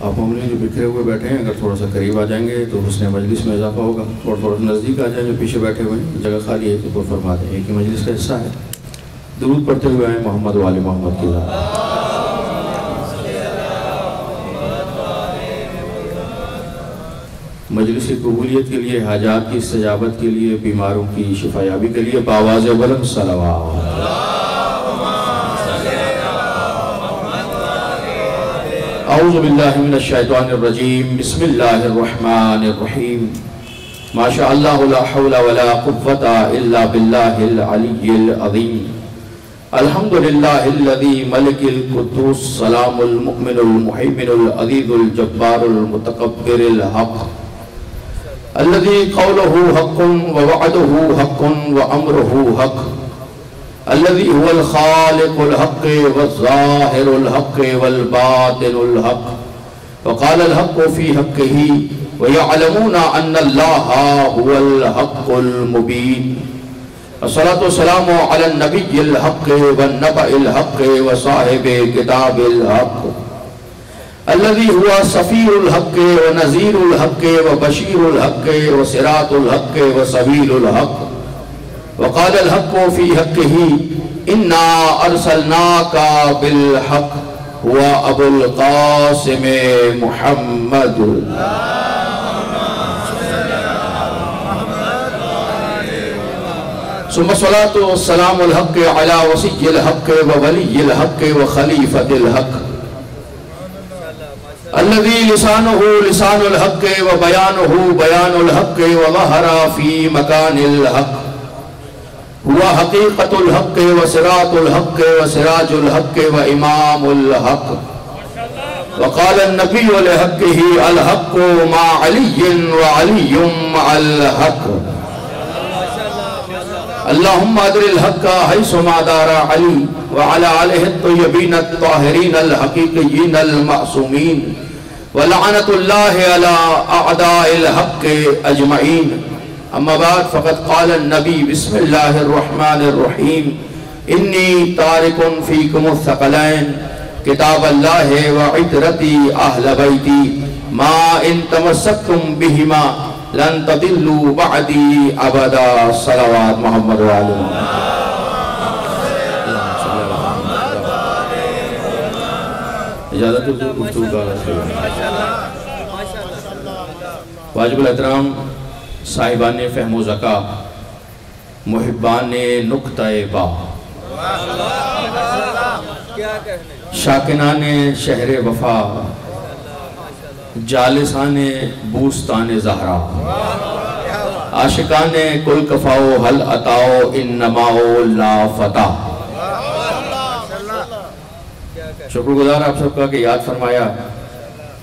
آپ ممنون جو بکھرے ہوئے بیٹھے ہیں اگر تھوڑا سا قریب آ جائیں گے تو حسن مجلس میں اضافہ ہوگا، اور تھوڑا سا نزدیک آ جائیں جو پیچھے بیٹھے ہوئے ہیں جگہ خالی ہے تو فرما دیں، ایک ہی مجلس کا حصہ ہے۔ درود پڑھتے ہوئے آئیں محمد و آل محمد کی ذات۔ مجلس کی قبولیت کے لیے، حاجات کی استجابت کے لیے، بیماروں کی شفا یابی کے لیے بآواز بلند صلوات۔ اعوذ باللہ من الشیطان الرجیم، بسم اللہ الرحمن الرحیم، ما شاء اللہ لا حول ولا قوة الا باللہ العلی العظیم، الحمدللہ الذی ملک القدوس السلام المؤمن المحیمن العزیز الجبار المتکبر الحق، الذي قوله حق ووعده حق وأمره حق، الذي هو الخالق الحق والظاهر الحق والباطن الحق، وقال الحق في حقه ويعلمون أن الله هو الحق المبين، الصلاة والسلام على النبي الحق والنبأ الحق وصاحب كتاب الحق، الذي هو صفير الحق ونذير الحق وبشير الحق وصراط الحق وسبيل الحق، وقال الحق في حقه إنا أرسلناك بالحق هو أبو القاسم محمد، ثم الصلاة والسلام الحق على وصي الحق وولي الحق وخليفة الحق، الذي لسانه لسان الحق وبيانه بيان الحق وظهر في مكان الحق، هو حقيقة الحق وصراط الحق وسراج الحق وإمام الحق، وقال النبي لحقه الحق مع علي وعلي مع الحق، اللهم ادر الحق حيث ما دار علي وعلى آله الطيبين الطاهرين الحقيقيين المعصومين، ولعنة الله على أعداء الحق أجمعين، أما بعد فقد قال النبي بسم الله الرحمن الرحيم إني تارك فيكم الثقلين كتاب الله وعترتي أهل بيتي ما إن تمسكتم بهما لن تضلوا بعدي أبدا، صلوات محمد وعلى اجازت گفتگو کا واجب الاحترام صاحبان فہم و ذکا، محبان نقطہ با، شاکنان شہر وفا، جالسان بوستان زہرا، عاشقان کل کفاؤ حل عطاؤ انماؤ لا فتح۔ شکر گزار آپ سب کا کہ یاد فرمایا،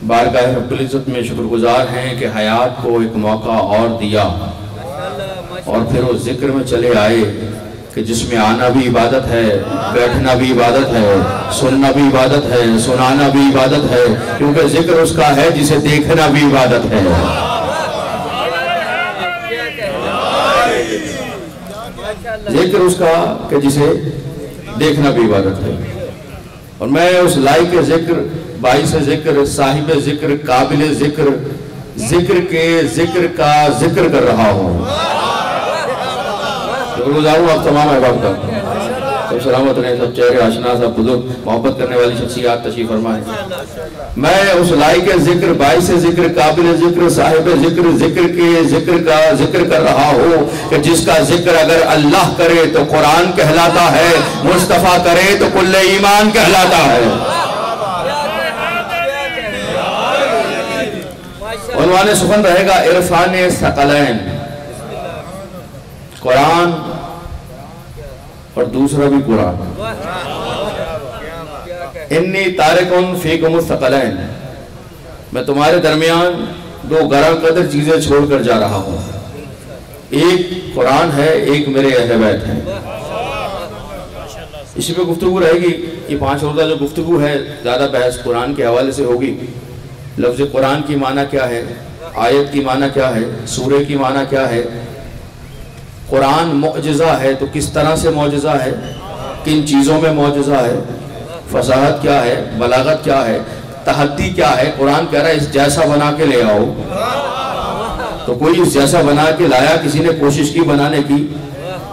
بارگاہ رب العزت میں شکر گزار ہیں کہ حیات کو ایک موقع اور دیا، اور پھر وہ ذکر میں چلے آئے کہ جس میں آنا بھی عبادت ہے، بیٹھنا بھی عبادت ہے، سننا بھی عبادت ہے، سنانا بھی عبادت ہے، کیونکہ ذکر اس کا ہے جسے دیکھنا بھی عبادت ہے۔ ذکر اس کا کہ جسے دیکھنا بھی عبادت ہے، اور میں اس لائق ذکر، باعث ذکر، صاحب ذکر، قابل ذکر، ذکر کے ذکر کا ذکر کر رہا ہوں۔ شکر گزار ہوں آپ تمام احباب کا، سب سلامت رہیں، سب چہرے آشنا، سب بزرگ محبت کرنے والی شخصیات تشریف فرمائیں۔ میں اس لائق ذکر، باعث ذکر، قابل ذکر، صاحب ذکر، ذکر کے ذکر کا ذکر کر رہا ہوں کہ جس کا ذکر اگر اللہ کرے تو قرآن کہلاتا ہے، مصطفیٰ کرے تو کل ایمان کہلاتا ہے۔ عنوان سخن رہے گا عرفان ثقلین، قرآن اور دوسرا بھی قرآن۔ انی تارکن فیکم الثقلین، میں تمہارے درمیان دو گراں قدر چیزیں چھوڑ کر جا رہا ہوں، ایک قرآن ہے، ایک میرے اہل بیت ہیں۔ اسی پہ گفتگو رہے گی، یہ 5 روزہ جو گفتگو ہے زیادہ بحث قرآن کے حوالے سے ہوگی۔ لفظ قرآن کی معنی کیا ہے، آیت کی معنی کیا ہے، سورہ کی معنی کیا ہے، قرآن معجزہ ہے تو کس طرح سے معجزہ ہے، کن چیزوں میں معجزہ ہے، فصاحت کیا ہے، بلاغت کیا ہے، تحدی کیا ہے؟ قرآن کہہ رہا ہے اس جیسا بنا کے لے آؤ، تو کوئی اس جیسا بنا کے لایا، کسی نے کوشش کی بنانے کی؟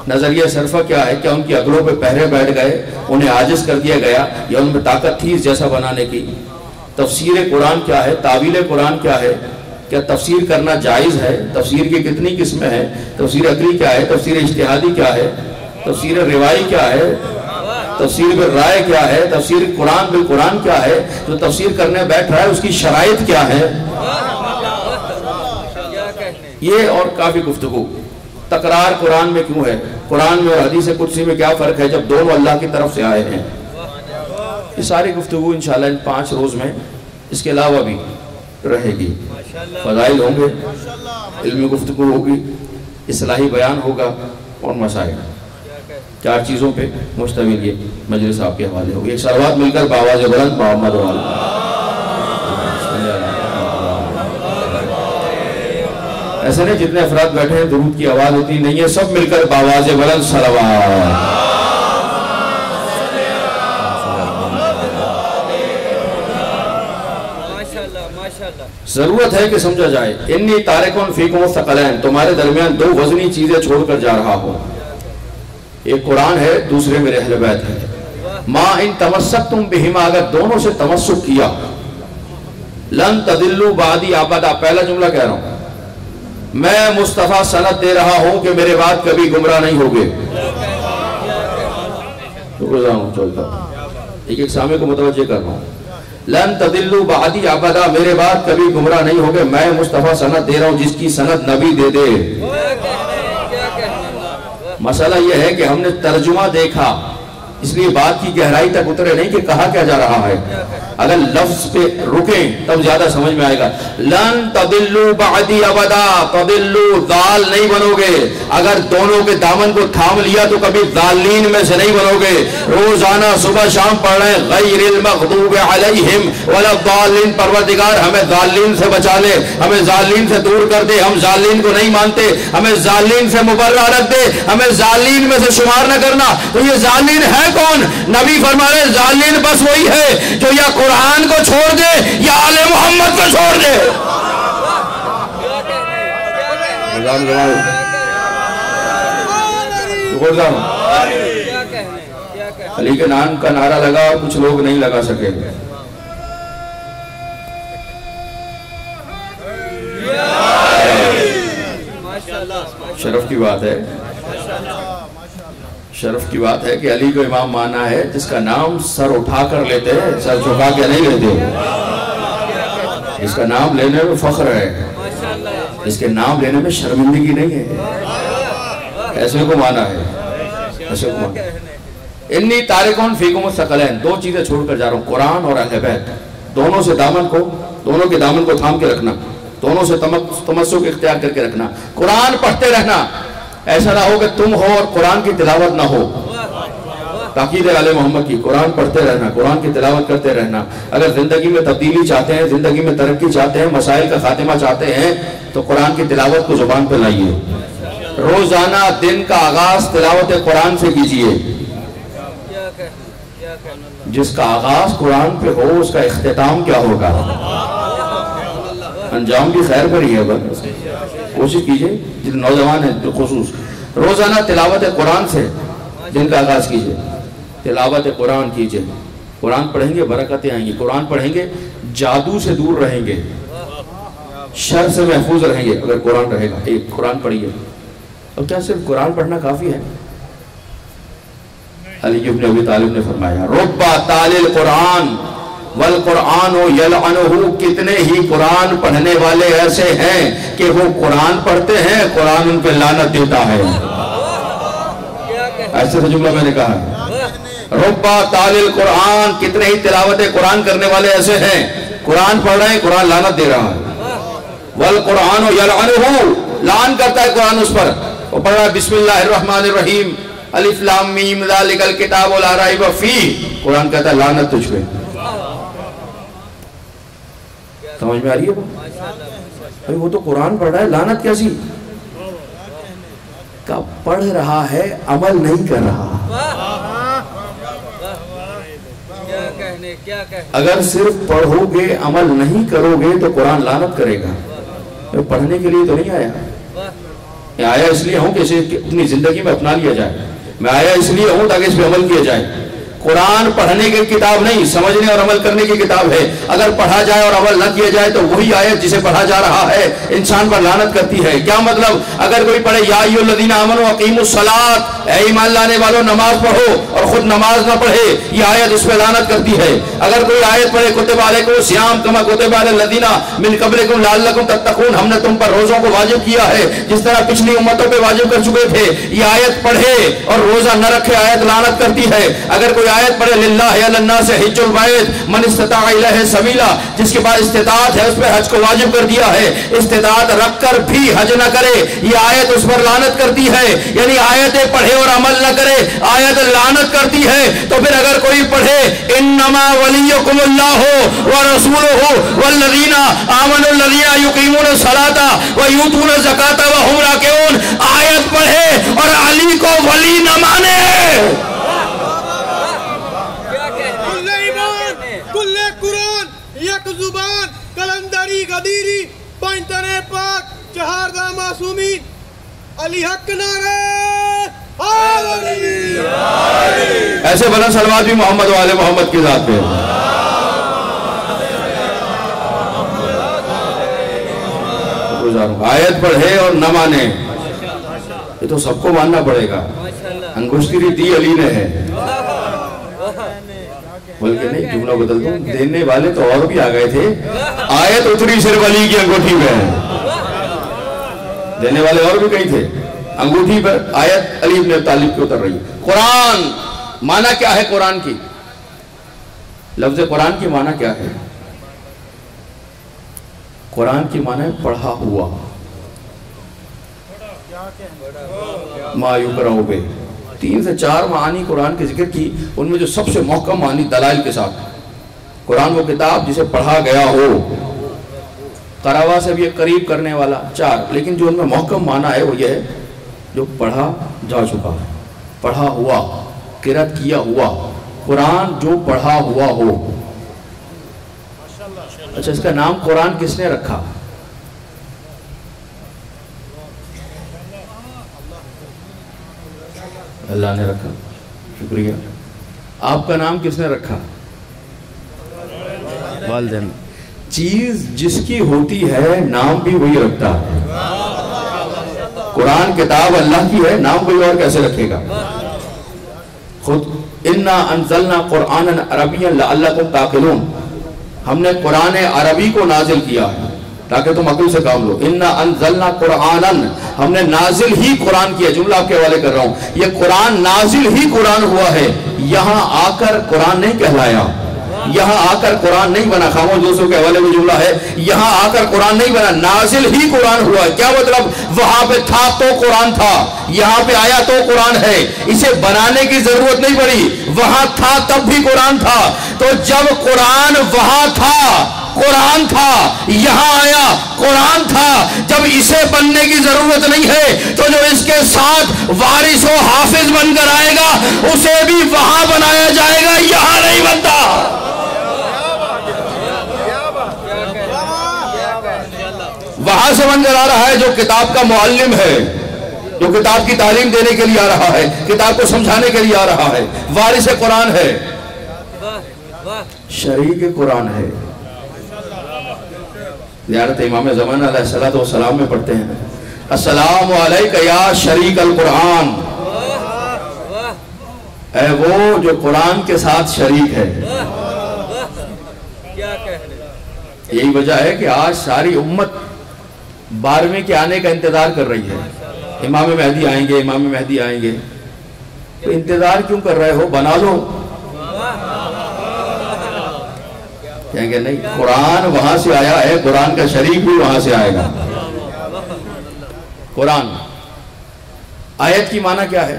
نظریہ صرفہ کیا ہے؟ کیا ان کی عقلوں پہ پہرے بیٹھ گئے، انہیں عاجز کر دیا گیا، یا ان میں طاقت تھی اس جیسا بنانے کی؟ تفسیر قرآن کیا ہے؟ تعویل قرآن کیا ہے؟ کیا تفسیر کرنا جائز ہے؟ تفسیر کی کتنی قسمیں ہیں؟ تفسیر عقلی کیا ہے؟ تفسیر اجتہادی کیا ہے؟ تفسیر روائی کیا ہے؟ تفسیر بالرائے کیا ہے؟ تفسیر قرآن بالقرآن کیا ہے؟ جو تفسیر کرنے بیٹھ رہا ہے اس کی شرائط کیا ہے؟ یہ اور کافی گفتگو۔ تکرار قرآن میں کیوں ہے؟ قرآن میں اور حدیث قدسی میں کیا فرق ہے جب دونوں اللہ کی طرف سے آئے ہیں؟ یہ ساری گفتگو انشاءاللہ ان 5 روز میں اس کے علاوہ بھی رہے گی۔ فضائل ہوں گے، علمی گفتگو ہوگی، اصلاحی بیان ہوگا اور مسائل۔ 4 چیزوں پہ مشتمل یہ مجلس آپ کے حوالے ہوگی۔ ایک صلوات مل کر بآواز بلند محمد و آل۔ ایسے نہیں جتنے افراد بیٹھے ہیں درود کی آواز اتنی نہیں ہے، سب مل کر بآواز بلند صلوات۔ ضرورت ہے کہ سمجھا جائے، انی تارکن فیکم الثقلین، تمہارے درمیان 2 وزنی چیزیں چھوڑ کر جا رہا ہوں، ایک قرآن ہے، دوسرے میرے اہل بیت ہے۔ ما ان تمسکتم بہما، اگر دونوں سے تمسک کیا، لن تضلوا بعدی ابدا، پہلا جملہ کہہ رہا ہوں، میں مصطفیٰ سند دے رہا ہوں کہ میرے بعد کبھی گمراہ نہیں ہوگے۔ ایک سامع کو متوجہ کر رہا ہوں، لن تضلوا بعدی ابدا، میرے بعد کبھی گمراہ نہیں ہوگے، میں مصطفیٰ سند دے رہا ہوں جس کی سند نبی دے دے۔ مسئلہ یہ ہے کہ ہم نے ترجمہ دیکھا، اس لیے بات کی گہرائی تک اترے نہیں کہ کہا کیا جا رہا ہے۔ اگر لفظ پہ رکیں تب زیادہ سمجھ میں آئے گا۔ لن تضلوا بعدی ابدا، تضلوا ضال نہیں بنو گے، اگر دونوں کے دامن کو تھام لیا تو کبھی ضالین میں سے نہیں بنو گے۔ روزانہ صبح شام پڑھ رہے ہیں غیر المغضوب علیہم ولا الضالین، پروردگار ہمیں ضالین سے بچا لے، ہمیں ضالین سے دور کر دے، ہم ضالین کو نہیں مانتے، ہمیں ضالین سے مبرہ رکھ دے، ہمیں ضالین میں سے شمار نہ کرنا۔ تو یہ ضالین ہے کون؟ نبی فرما رہے ضالین بس وہی ہے جو یا قرآن کو چھوڑ دے یا آل محمد کو چھوڑ دے۔ علی کے نام کا نعرہ لگا اور کچھ لوگ نہیں لگا سکے۔ شرف کی بات ہے، شرف کی بات ہے کہ علی کو امام مانا ہے جس کا نام سر اٹھا کر لیتے ہیں، سر جھکا کے نہیں لیتے، جس کا نام لینے میں فخر ہے، جس کے نام لینے میں شرمندگی نہیں ہے، ایسے کو مانا ہے، ایسے کو مانا ہے۔ انی تارکون فیکم الثقلین، 2 چیزیں چھوڑ کر جا رہا ہوں، قرآن اور اہل بیت، دونوں سے دونوں کے دامن کو تھام کے رکھنا، دونوں سے تمسک اختیار کر کے رکھنا، قرآن پڑھتے رہنا، ایسا نہ ہو کہ تم ہو اور قرآن کی تلاوت نہ ہو۔ تاکید آل محمد کی، قرآن پڑھتے رہنا، قرآن کی تلاوت کرتے رہنا۔ اگر زندگی میں تبدیلی چاہتے ہیں، زندگی میں ترقی چاہتے ہیں، مسائل کا خاتمہ چاہتے ہیں تو قرآن کی تلاوت کو زبان پہ لائیے۔ روزانہ دن کا آغاز تلاوت قرآن سے کیجیے۔ جس کا آغاز قرآن پہ ہو اس کا اختتام کیا ہوگا؟ انجام بھی خیر پر ہی ہے۔ بس کوشش کیجئے، جن نوجوان ہیں خصوص، روزانہ تلاوت قرآن سے دن کا آغاز کیجئے، تلاوت قرآن کیجئے۔ قرآن پڑھیں گے برکتیں آئیں گی، قرآن پڑھیں گے جادو سے دور رہیں گے، شر سے محفوظ رہیں گے اگر قرآن رہے گا۔ ایک قرآن پڑھیے۔ اور کیا صرف قرآن پڑھنا کافی ہے؟ علی بن ابی طالب نے فرمایا ربا تالی القرآن والقرآن یلعنہ، کتنے ہی قرآن پڑھنے والے ایسے ہیں کہ وہ قرآن پڑھتے ہیں، قرآن ان پہ لعنت دیتا ہے۔ ایسے سے جملہ میں نے کہا ہے، ربا تالی القرآن، کتنے ہی تلاوت قرآن کرنے والے ایسے ہیں، قرآن پڑھ رہے ہیں، قرآن لعنت دے رہا ہے۔ والقرآن یلعنہ، لعن کرتا ہے قرآن اس پر۔ وہ پڑھ رہا ہے بسم اللہ الرحمن الرحیم الف لام میم ذالک الکتاب لا ریب فیہ، قرآن کہتا ہے لعنت تجھ پہ۔ سمجھ میں آ رہی ہے بھائی؟ وہ تو قرآن پڑھ رہا ہے، لعنت کیسی؟ کہ پڑھ رہا ہے عمل نہیں کر رہا۔ اگر صرف پڑھو گے عمل نہیں کرو گے تو قرآن لعنت کرے گا. پڑھنے کے لیے تو نہیں آیا. میں آیا اس لیے ہوں کہ اسے اپنی زندگی میں اپنا لیا جائے. میں آیا اس لیے ہوں تاکہ اس پہ عمل کیا جائے. قرآن پڑھنے کی کتاب نہیں، سمجھنے اور عمل کرنے کی کتاب ہے. اگر پڑھا جائے اور عمل نہ کیا جائے تو وہی آیت جسے پڑھا جا رہا ہے انسان پر لعنت کرتی ہے. کیا مطلب؟ اگر کوئی پڑھے یا ایھا الذین آمنوا اقیموا الصلاۃ، اے ایمان لانے والوں نماز پڑھو، اور خود نماز نہ پڑھے، یہ آیت اس پہ لعنت کرتی ہے. اگر کوئی آیت پڑھے کتب علیکم الصیام کما کتب علی الذین من قبلکم لعلکم تتقون، ہم نے تم پر روزوں کو واجب کیا ہے جس طرح پچھلی امتوں پہ واجب کر چکے تھے، یہ آیت پڑھے اور روزہ نہ رکھے، آیت لعنت کرتی ہے. اگر کوئی آیت پڑھے للہ علی الناس حج البیت من استطاع الیہ سبیلا، جس کے پاس استطاعت ہے اس پہ حج کو واجب کر دیا ہے، استطاعت رکھ کر بھی حج نہ کرے، یہ آیت اس پر لعنت کرتی ہے. یعنی آیتیں پڑھے اور عمل نہ کرے، آیت لعنت کرتی ہے. تو پھر اگر کوئی پڑھے انما ولیکم اللہ ورسولہ والذین آمنوا الذین یقیمون الصلاۃ ویؤتون الزکاۃ وہم راکعون، آیت پڑھے اور علی کو ولی نہ مانے. یک زبان کلندری غدیری پنجتن پاک چہاردہ معصومین علی حق نعرہ حیدری. ایسے بلند صلوات بھی محمد و آل محمد کی ذات پہ. آیت پڑھے اور نہ مانے، یہ تو سب کو ماننا پڑے گا. انگشتری دی علی نے ہے، بلکہ نہیں جملہ بدل دوں، دینے والے تو اور بھی آ گئے تھے، آیت اتری صرف علی کی انگوٹھی میں ہے. دینے والے اور بھی کہیں تھے، انگوٹھی پر آیت علی ابن ابی طالب کی اتر رہی ہے. قرآن معنی کیا ہے؟ قرآن کی لفظ قرآن کی معنی کیا ہے؟ قرآن کی معنی ہے پڑھا ہوا، ما یقرأ بہ. 3 سے 4 معانی قرآن کے ذکر کی، ان میں جو سب سے محکم معنی دلائل کے ساتھ. قرآن وہ کتاب جسے پڑھا گیا ہو، قراءہ سے بھی قریب کرنے والا 4، لیکن جو ان میں محکم معنی ہے وہ یہ ہے جو پڑھا جا چکا ہے، پڑھا ہوا، قرأت کیا ہوا. قرآن جو پڑھا ہوا ہو. اچھا، اس کا نام قرآن کس نے رکھا؟ اللہ نے رکھا. شکریہ. آپ کا نام کس نے رکھا؟ والدین. چیز جس کی ہوتی ہے نام بھی وہی رکھتا ہے. قرآن کتاب اللہ کی ہے، نام کوئی اور کیسے رکھے گا؟ خود اِنَّا أَنزَلْنَا قُرْآنًا عَرَبِيًّا لَعَلَّكُمْ تَعْقِلُونَ، ہم نے قرآن عربی کو نازل کیا ہے تاکہ تم عقل سے کام لو. اِنَّا أَنزَلْنَا قُرْآنًا، ہم نے نازل ہی قرآن کیا. جملہ آپ کے حوالے کر رہا ہوں، یہ قرآن نازل ہی قرآن ہوا ہے. یہاں آ کر قرآن نہیں کہلایا، یہاں آ کر قرآن نہیں بنا. خاموش دوستوں کے حوالے میں جملہ ہے، یہاں آ کر قرآن نہیں بنا، نازل ہی قرآن ہوا ہے. کیا مطلب؟ وہاں پہ تھا تو قرآن تھا، یہاں پہ آیا تو قرآن ہے. اسے بنانے کی ضرورت نہیں پڑی، وہاں تھا تب بھی قرآن تھا. تو جب قرآن وہاں تھا قرآن تھا، یہاں آیا قرآن تھا. جب اسے بننے کی ضرورت نہیں ہے تو جو اس کے ساتھ وارث و حافظ بن کر آئے گا اسے بھی وہاں بنایا جائے گا، یہاں نہیں بنتا. وہاں سے بن کر آ رہا ہے جو کتاب کا معلم ہے، جو کتاب کی تعلیم دینے کے لیے آ رہا ہے، کتاب کو سمجھانے کے لیے آ رہا ہے. وارث قرآن ہے، شریک قرآن ہے. زیارت امام زمان علیہ السلام میں پڑھتے ہیں، السلام علیکہ یا شریک القرآن، اے وہ جو قرآن کے ساتھ شریک ہے. یہی وجہ ہے کہ آج ساری امت 12ویں کے آنے کا انتظار کر رہی ہے. امام مہدی آئیں گے، امام مہدی آئیں گے. تو انتظار کیوں کر رہے ہو؟ بنا لو. کہیں گے نہیں، قرآن وہاں سے آیا ہے، قرآن کا شریک بھی وہاں سے آئے گا. قرآن آیت کی معنی کیا ہے؟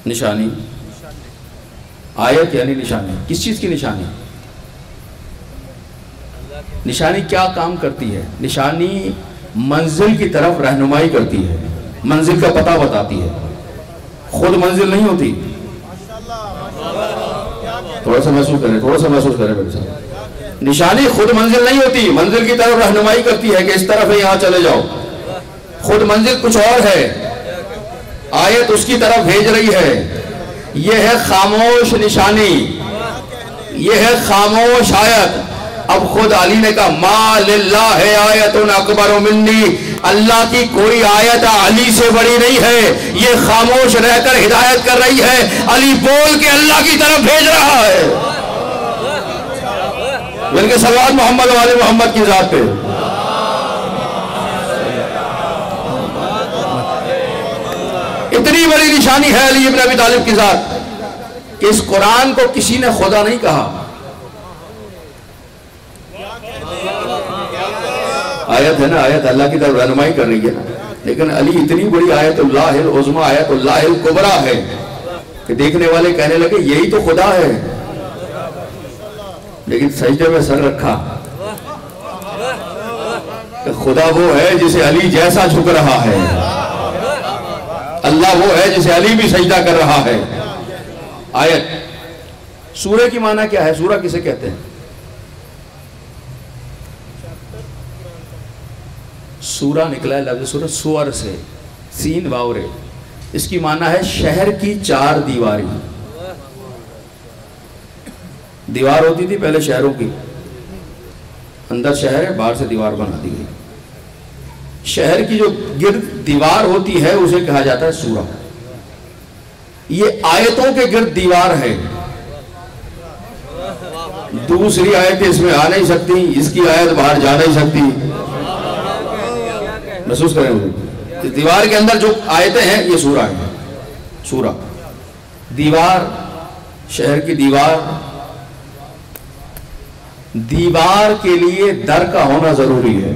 نشانی. آیت یعنی نشانی. کس چیز کی نشانی؟ نشانی کیا کام کرتی ہے؟ نشانی منزل کی طرف رہنمائی کرتی ہے، منزل کا پتہ بتاتی ہے. خود منزل نہیں ہوتی. تھوڑا سا محسوس کریں میرے ساتھ. نشانی خود منزل نہیں ہوتی، منزل کی طرف رہنمائی کرتی ہے کہ اس طرف ہے، یہاں چلے جاؤ. خود منزل کچھ اور ہے، آیت اس کی طرف بھیج رہی ہے. یہ ہے خاموش نشانی، یہ ہے خاموش آیت. اب خود علی نے کہا ما للہ آیت اکبر منی، اللہ کی کوئی آیت علی سے بڑی نہیں ہے. یہ خاموش رہ کر ہدایت کر رہی ہے، علی بول کے اللہ کی طرف بھیج رہا ہے. بلکہ صلوات محمد والے محمد کی ذات پہ. اتنی بڑی نشانی ہے علی ابن ابی طالب کی ذات کہ اس قرآن کو کسی نے خدا نہیں کہا. آیت ہے نا، آیت اللہ کی طرف رہنمائی کر رہی ہے نا، لیکن علی اتنی بڑی آیت اللہ العظمی، آیت اللہ الکبریٰ ہے کہ دیکھنے والے کہنے لگے یہی تو خدا ہے. لیکن سجدے میں سر رکھا کہ خدا وہ ہے جسے علی جیسا جھک رہا ہے، اللہ وہ ہے جسے علی بھی سجدہ کر رہا ہے. آیت سورہ کی معنی کیا ہے؟ سورہ کسے کہتے ہیں؟ سورہ نکلا ہے لفظ سورہ سور سے، سین واو رے. اس کی معنی ہے شہر کی چار دیواری. دیوار ہوتی تھی پہلے شہروں کی، اندر شہر ہے، باہر سے دیوار بنا دی گئی. شہر کی جو گرد دیوار ہوتی ہے اسے کہا جاتا ہے سورہ. یہ آیتوں کے گرد دیوار ہے. دوسری آیت اس میں آ نہیں سکتی، اس کی آیت باہر جا نہیں سکتی. محسوس کریں اس دیوار کے اندر جو آیتیں ہیں یہ سورہ ہے. سورہ دیوار، شہر کی دیوار. دیوار کے لیے در کا ہونا ضروری ہے.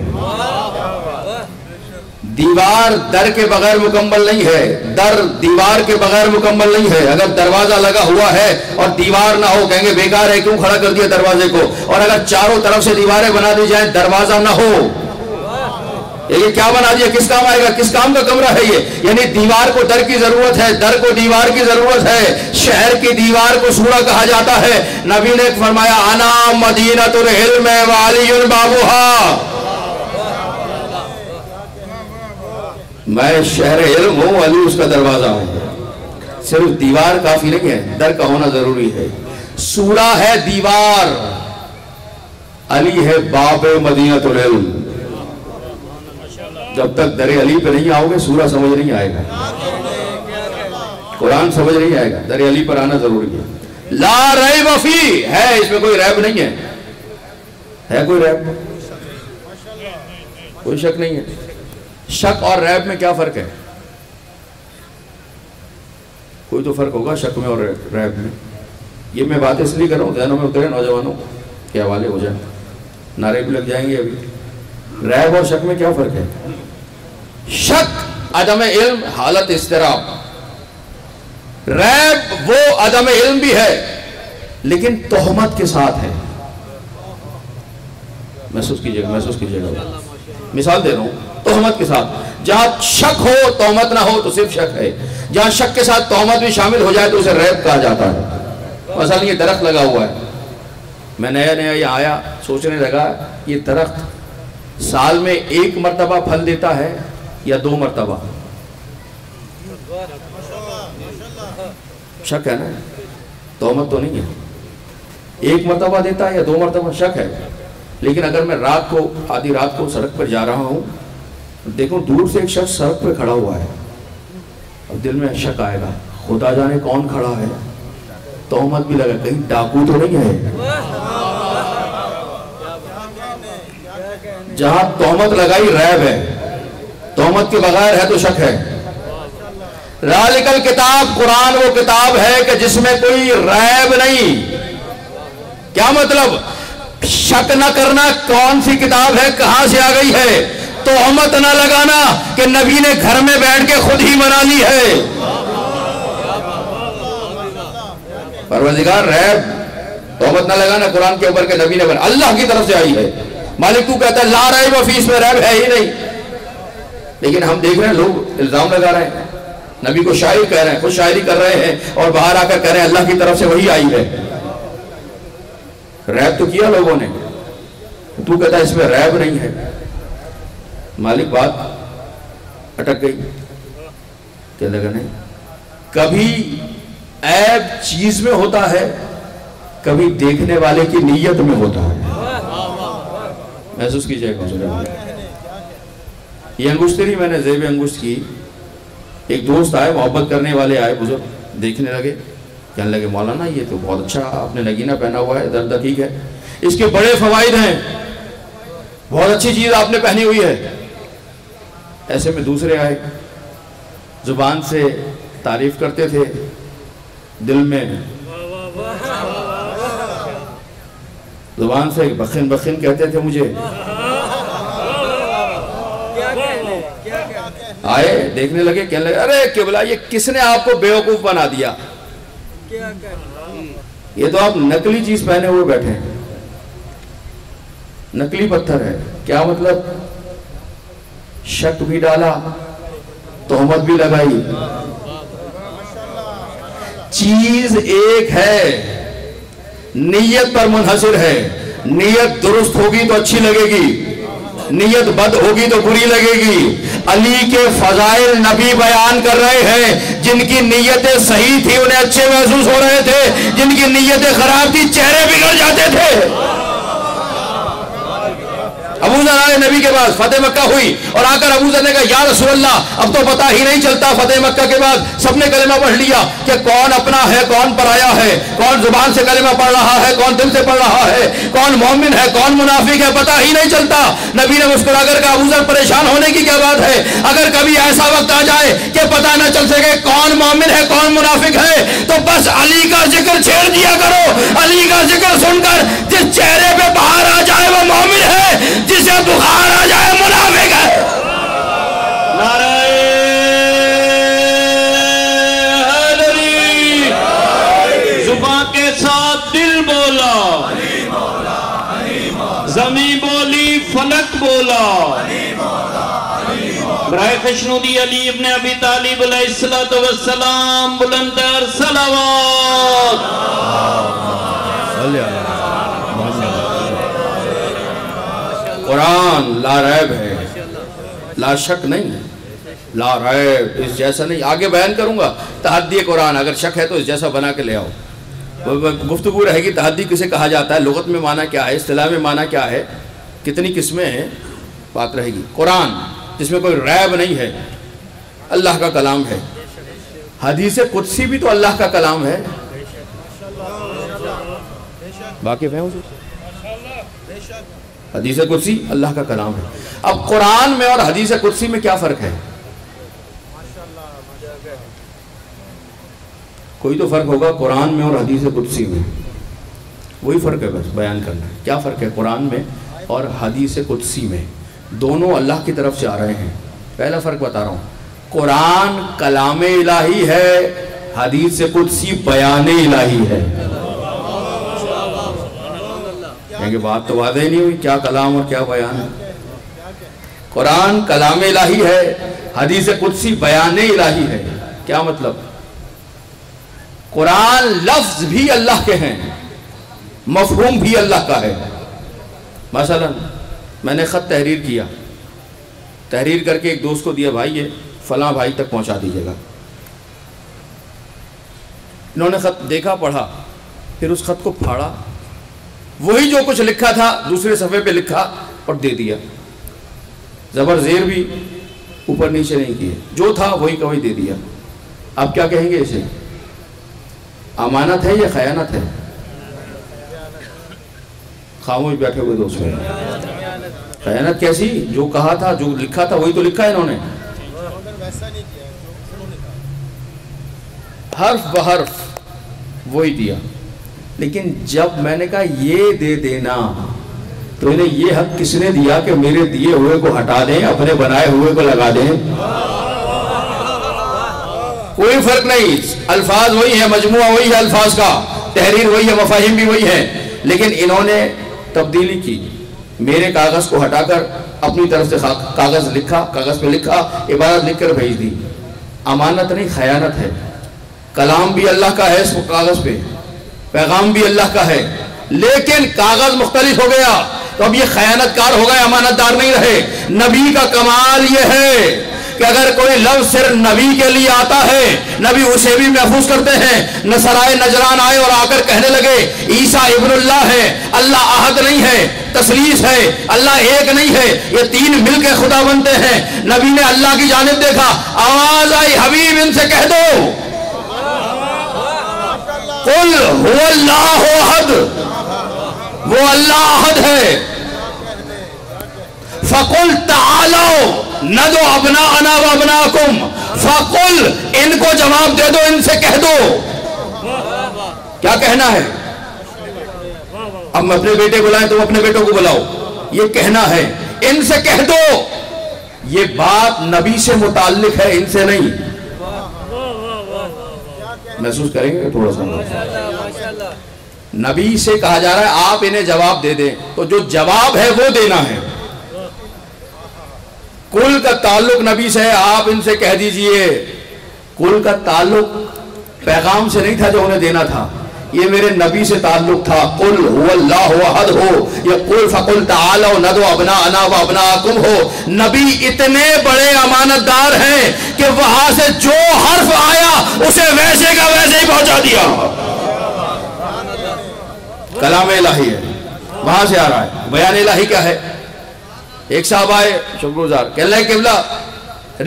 دیوار در کے بغیر مکمل نہیں ہے، در دیوار کے بغیر مکمل نہیں ہے. اگر دروازہ لگا ہوا ہے اور دیوار نہ ہو کہیں گے بیکار ہے، کیوں کھڑا کر دیا دروازے کو. اور اگر چاروں طرف سے دیواریں بنا دی جائیں دروازہ نہ ہو، یہ کیا بنا دیا؟ کس کام آئے گا؟ کس کام کا کمرہ ہے یہ؟ یعنی دیوار کو در کی ضرورت ہے، در کو دیوار کی ضرورت ہے. شہر کی دیوار کو سورہ کہا جاتا ہے. نبی نے فرمایا انا مدینۃ العلم وعلی بابھا، میں شہر علم ہوں، علی اس کا دروازہ ہوں. صرف دیوار کافی نہیں ہے، در کا ہونا ضروری ہے. سورہ ہے دیوار، علی ہے باب مدینۃ العلم. جب تک در علی پہ نہیں آؤ گے سورہ سمجھ نہیں آئے گا، قرآن سمجھ نہیں آئے گا. در علی پر آنا ضروری ہے. لا ریب فی ہے، اس میں کوئی ریب نہیں ہے کوئی ریب؟ کوئی شک نہیں ہے. شک اور ریب میں کیا فرق ہے؟ کوئی تو فرق ہوگا شک میں اور ریب میں. یہ میں بات اس لیے کر رہا ہوں ذہنوں میں اترے نوجوانوں کے حوالے ہو جائیں، نعرے بھی لگ جائیں گے. ابھی ریب اور شک میں کیا فرق ہے؟ شک عدم علم، حالت اضطراب. ریب وہ عدم علم بھی ہے لیکن تہمت کے ساتھ ہے. محسوس کیجئے گا. مثال دے رہا ہوں، تہمت کے ساتھ. جہاں شک ہو تہمت نہ ہو تو صرف شک ہے. جہاں شک کے ساتھ تہمت بھی شامل ہو جائے تو اسے ریب کہا جاتا ہے. مثلا یہ درخت لگا ہوا ہے، میں نیا یہ آیا سوچنے لگا یہ درخت سال میں ایک مرتبہ پھل دیتا ہے یا 2 مرتبہ؟ شک ہے نا، تہمت تو نہیں ہے. 1 مرتبہ دیتا ہے یا 2 مرتبہ؟ شک ہے. لیکن اگر میں رات کو آدھی رات کو سڑک پر جا رہا ہوں، دیکھوں دور سے ایک شخص سڑک پہ کھڑا ہوا ہے، اب دل میں شک آئے گا خدا جانے کون کھڑا ہے. تہمت بھی لگا کہیں ڈاکو تو نہیں ہے. جہاں تہمت لگائی ریب ہے، تہمت کے بغیر ہے تو شک ہے. ذالک الکتاب، قرآن وہ کتاب ہے کہ جس میں کوئی ریب نہیں. کیا مطلب؟ شک نہ کرنا کون سی کتاب ہے، کہاں سے آ گئی ہے. تہمت نہ لگانا کہ نبی نے گھر میں بیٹھ کے خود ہی بنا لی ہے. پروردگار ریب، تہمت نہ لگانا قرآن کے اوپر کہ نبی نے بنا، اللہ کی طرف سے آئی ہے. مالک تو کہتا ہے لا ریب فی، اس میں ریب ہے ہی نہیں. لیکن ہم دیکھ رہے ہیں لوگ الزام لگا رہے ہیں، نبی کو شاعر کہہ رہے ہیں، خود شاعری کر رہے ہیں اور باہر آ کر کہہ رہے ہیں اللہ کی طرف سے وہی آئی ہے. ریب تو کیا لوگوں نے، تو کہتا ہے اس میں ریب نہیں ہے۔ مالک بات اٹک گئی، کہنے لگا نہیں، کبھی عیب چیز میں ہوتا ہے، کبھی دیکھنے والے کی نیت میں ہوتا ہے۔ محسوس کیجئے گا یہ انگشتری میں نے زیب انگشت کی، ایک دوست آئے، محبت کرنے والے آئے، بزرگ دیکھنے لگے، کہنے لگے مولانا یہ تو بہت اچھا آپ نے نگینہ پہنا ہوا ہے، دقیق ہے، اس کے بڑے فوائد ہیں، بہت اچھی چیز آپ نے پہنی ہوئی ہے۔ ایسے میں دوسرے آئے، زبان سے تعریف کرتے تھے، دل میں زبان سے بخن بخن کہتے تھے مجھے۔ آئے دیکھنے لگے، کہنے لگے ارے قبلہ یہ کس نے آپ کو بیوقوف بنا دیا، یہ تو آپ نقلی چیز پہنے ہوئے بیٹھے ہیں، نقلی پتھر ہے۔ کیا مطلب؟ شک بھی ڈالا، تہمت بھی لگائی۔ چیز ایک ہے، نیت پر منحصر ہے، نیت درست ہوگی تو اچھی لگے گی، نیت بد ہوگی تو بری لگے گی۔ علی کے فضائل نبی بیان کر رہے ہیں، جن کی نیتیں صحیح تھی انہیں اچھے محسوس ہو رہے تھے، جن کی نیتیں خراب تھی چہرے بگڑ جاتے تھے۔ ابو ذر آئے نبی کے بعد، فتح مکہ ہوئی، اور آ کر ابو ذر نے کہا یا رسول اللہ اب تو پتہ ہی نہیں چلتا، فتح مکہ کے بعد سب نے کلمہ پڑھ لیا کہ کون اپنا ہے کون پرایا ہے، کون زبان سے کلمہ پڑھ رہا ہے کون دل سے پڑھ رہا ہے، کون مومن ہے کون منافق ہے، پتہ ہی نہیں چلتا۔ نبی نے مسکرا کر کہا ابو ذر پریشان ہونے کی کیا بات ہے، اگر کبھی ایسا وقت آ جائے کہ پتہ نہ چل سکے کون مومن ہے کون منافق ہے تو بس علی کا ذکر چھیڑ دیا کرو، علی کا ذکر سن کر جس چہرے پہ بہار آ جائے وہ مومن ہے، جسے بخار آ جائے منافق ہے۔ نعرہ حیدری، زبان کے ساتھ دل بولا، زمین بولی فلک بولا، برائے خشنودی علی ابن ابی طالب علیہ السلام بلندر صلوات۔ قرآن لا ریب ہے، لا شک نہیں، لا ریب، اس جیسا نہیں۔ آگے بیان کروں گا تحدی قرآن، اگر شک ہے تو اس جیسا بنا کے لے آؤ۔ گفتگو رہے گی تحدی کسے کہا جاتا ہے، لغت میں معنی کیا ہے، اصطلاح میں معنی کیا ہے، کتنی قسمیں ہیں، بات رہے گی۔ قرآن جس میں کوئی ریب نہیں ہے، اللہ کا کلام ہے۔ حدیث قدسی بھی تو اللہ کا کلام ہے، واقف ہے اسے؟ حدیث قدسی اللہ کا کلام ہے۔ اب قرآن میں اور حدیث قدسی میں کیا فرق ہے؟ کوئی تو فرق ہوگا قرآن میں اور حدیث قدسی میں، وہی فرق ہے بس بیان کرنا ہے۔ کیا فرق ہے قرآن میں اور حدیث قدسی میں؟ دونوں اللہ کی طرف سے آ رہے ہیں۔ پہلا فرق بتا رہا ہوں، قرآن کلام الہی ہے، حدیث قدسی بیان الہی ہے۔ کہیں گے بات تو واضح نہیں ہوئی، کیا کلام اور کیا بیان ہے؟ قرآن کلام الہی ہے، حدیث قدسی بیان الہی ہے۔ کیا مطلب؟ قرآن لفظ بھی اللہ کے ہیں، مفہوم بھی اللہ کا ہے۔ مثلا میں نے خط تحریر کیا، تحریر کر کے ایک دوست کو دیا، بھائی یہ فلاں بھائی تک پہنچا دیجیے گا۔ انہوں نے خط دیکھا، پڑھا، پھر اس خط کو پھاڑا، وہی جو کچھ لکھا تھا دوسرے صفحے پہ لکھا اور دے دیا، زبر زیر بھی اوپر نیچے نہیں کیے، جو تھا وہی کا وہی دے دیا۔ اب کیا کہیں گے اسے؟ امانت ہے یا خیانت ہے؟ خاموش بیٹھے ہوئے دوست ہیں، خیانت کیسی؟ جو کہا تھا جو لکھا تھا وہی تو لکھا ہے انہوں نے، حرف بحرف وہی دیا۔ لیکن جب میں نے کہا یہ دے دینا تو انہیں یہ حق کس نے دیا کہ میرے دیے ہوئے کو ہٹا دیں، اپنے بنائے ہوئے کو لگا دیں؟ کوئی فرق نہیں، الفاظ وہی ہیں، مجموعہ وہی ہے الفاظ کا، تحریر وہی ہے، مفاہیم بھی وہی ہیں، لیکن انہوں نے تبدیلی کی، میرے کاغذ کو ہٹا کر اپنی طرف سے کاغذ لکھا، کاغذ پہ لکھا، عبارت لکھ کر بھیج دی۔ امانت نہیں، خیانت ہے۔ کلام بھی اللہ کا ہے اس کاغذ پہ، پیغام بھی اللہ کا ہے، لیکن کاغذ مختلف ہو گیا تو اب یہ خیانت کار ہو گئے، امانت دار نہیں رہے۔ نبی کا کمال یہ ہے کہ اگر کوئی لفظ صرف نبی کے لیے آتا ہے نبی اسے بھی محفوظ کرتے ہیں۔ نصارائے نجران آئے اور آ کر کہنے لگے عیسیٰ ابن اللہ ہے، اللہ احد نہیں ہے، تثلیث ہے، اللہ ایک نہیں ہے، یہ تین مل کے خدا بنتے ہیں۔ نبی نے اللہ کی جانب دیکھا، آواز آئی حبیب ان سے کہہ دو قل هو اللہ احد، وہ اللہ احد ہے۔ فَقُلْ تَعَالَوْا نَدْعُ أَبْنَاءَنَا وَأَبْنَاءَكُمْ، فَقُلْ ان کو جواب دے دو، ان سے کہہ دو۔ کیا کہنا ہے؟ اب میں اپنے بیٹے بلائیں تم اپنے بیٹوں کو بلاؤ، یہ کہنا ہے ان سے کہہ دو۔ یہ بات نبی سے متعلق ہے، ان سے نہیں۔ محسوس کریں گے تھوڑا سا؟ نبی سے کہا جا رہا ہے آپ انہیں جواب دے دیں، تو جو جواب ہے وہ دینا ہے۔ کل کا تعلق نبی سے ہے، آپ ان سے کہہ دیجئے۔ کل کا تعلق پیغام سے نہیں تھا جو انہیں دینا تھا، یہ میرے نبی سے تعلق تھا۔ قل هو اللہ احد ہو یا قل فقل تعالوا ندعو ابناءنا وابناءکم ہو، نبی اتنے بڑے امانت دار ہیں کہ وہاں سے جو حرف آیا اسے ویسے کا ویسے ہی پہنچا دیا۔ کلام الہی ہے، وہاں سے آ رہا ہے۔ بیان الہی کیا ہے؟ ایک صاحب آئے شکر گزار، کہہ لیں قبلہ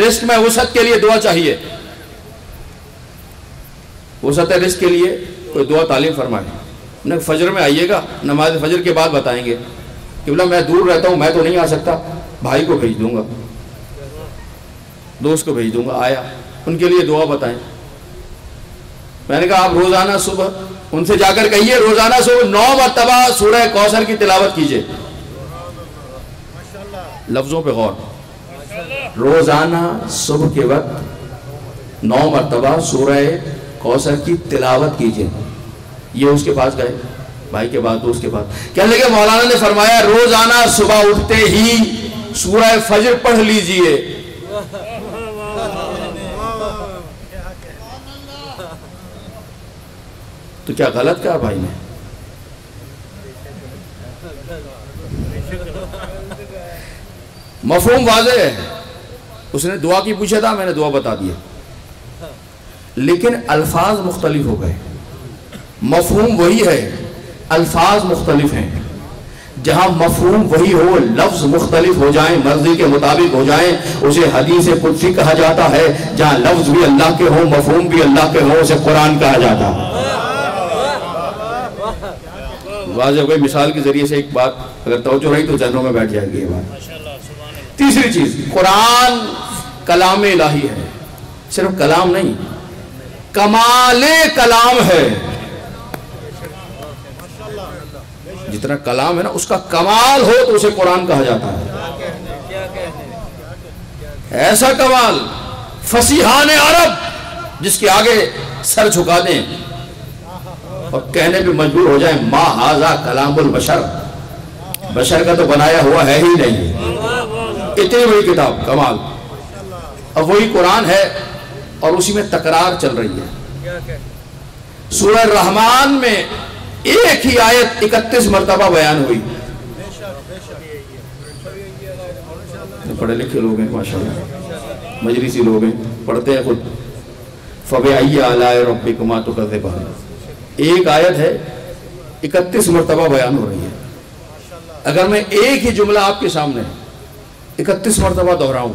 رزق میں وسعت کے لیے دعا چاہیے، وسعت رزق کے لیے کوئی دعا تعلیم فرمائے۔ فجر میں آئیے گا، نماز فجر کے بعد بتائیں گے۔ قبلہ میں دور رہتا ہوں، میں تو نہیں آ سکتا، بھائی کو بھیج دوں گا، دوست کو بھیج دوں گا، آیا ان کے لیے دعا بتائیں۔ میں نے کہا آپ روزانہ صبح ان سے جا کر کہیے روزانہ صبح 9 مرتبہ سورہ کوثر کی تلاوت کیجئے۔ لفظوں پہ غور، روزانہ صبح کے وقت 9 مرتبہ سورہ کوثر کی تلاوت کیجئے۔ یہ اس کے پاس گئے، بھائی کے بعد دوست کے پاس، کہنے لگے مولانا نے فرمایا روزانہ صبح اٹھتے ہی سورہ فجر پڑھ لیجئے۔ تو کیا غلط کہا بھائی نے؟ مفہوم واضح ہے، اس نے دعا کی پوچھا تھا، میں نے دعا بتا دیا، لیکن الفاظ مختلف ہو گئے۔ مفہوم وہی ہے، الفاظ مختلف ہیں۔ جہاں مفہوم وہی ہو، لفظ مختلف ہو جائیں، مرضی کے مطابق ہو جائیں، اسے حدیث قدسی کہا جاتا ہے۔ جہاں لفظ بھی اللہ کے ہوں، مفہوم بھی اللہ کے ہوں، اسے قرآن کہا جاتا ہے۔ واضح کوئی مثال کے ذریعے سے ایک بات اگر توجہ رہی تو ذہنوں میں بیٹھ جائے گی یہ بات۔ تیسری چیز، قرآن کلام الہی ہے، صرف کلام نہیں، کمال کلام ہے۔ جتنا کلام ہے نا اس کا کمال ہو تو اسے قرآن کہا جاتا ہے۔ ایسا کمال، فصیحان عرب جس کے آگے سر جھکا دیں اور کہنے پہ مجبور ہو جائیں ما ھذا کلام البشر، بشر کا تو بنایا ہوا ہے ہی نہیں۔ اتنی بڑی کتاب، کمال۔ اب وہی قرآن ہے اور اسی میں تکرار چل رہی ہے۔ سورہ الرحمن میں ایک ہی آیت 31 مرتبہ بیان ہوئی۔ پڑھے لکھے لوگ ہیں ماشاءاللہ، مجلسی لوگ ہیں، پڑھتے ہیں خود۔ فَبِأَيِّ آلَاءِ رَبِّكُمَا تُكَذِّبَانِ، ایک آیت ہے 31 مرتبہ بیان ہو رہی ہے۔ اگر میں ایک ہی جملہ آپ کے سامنے 31 مرتبہ دہراؤں،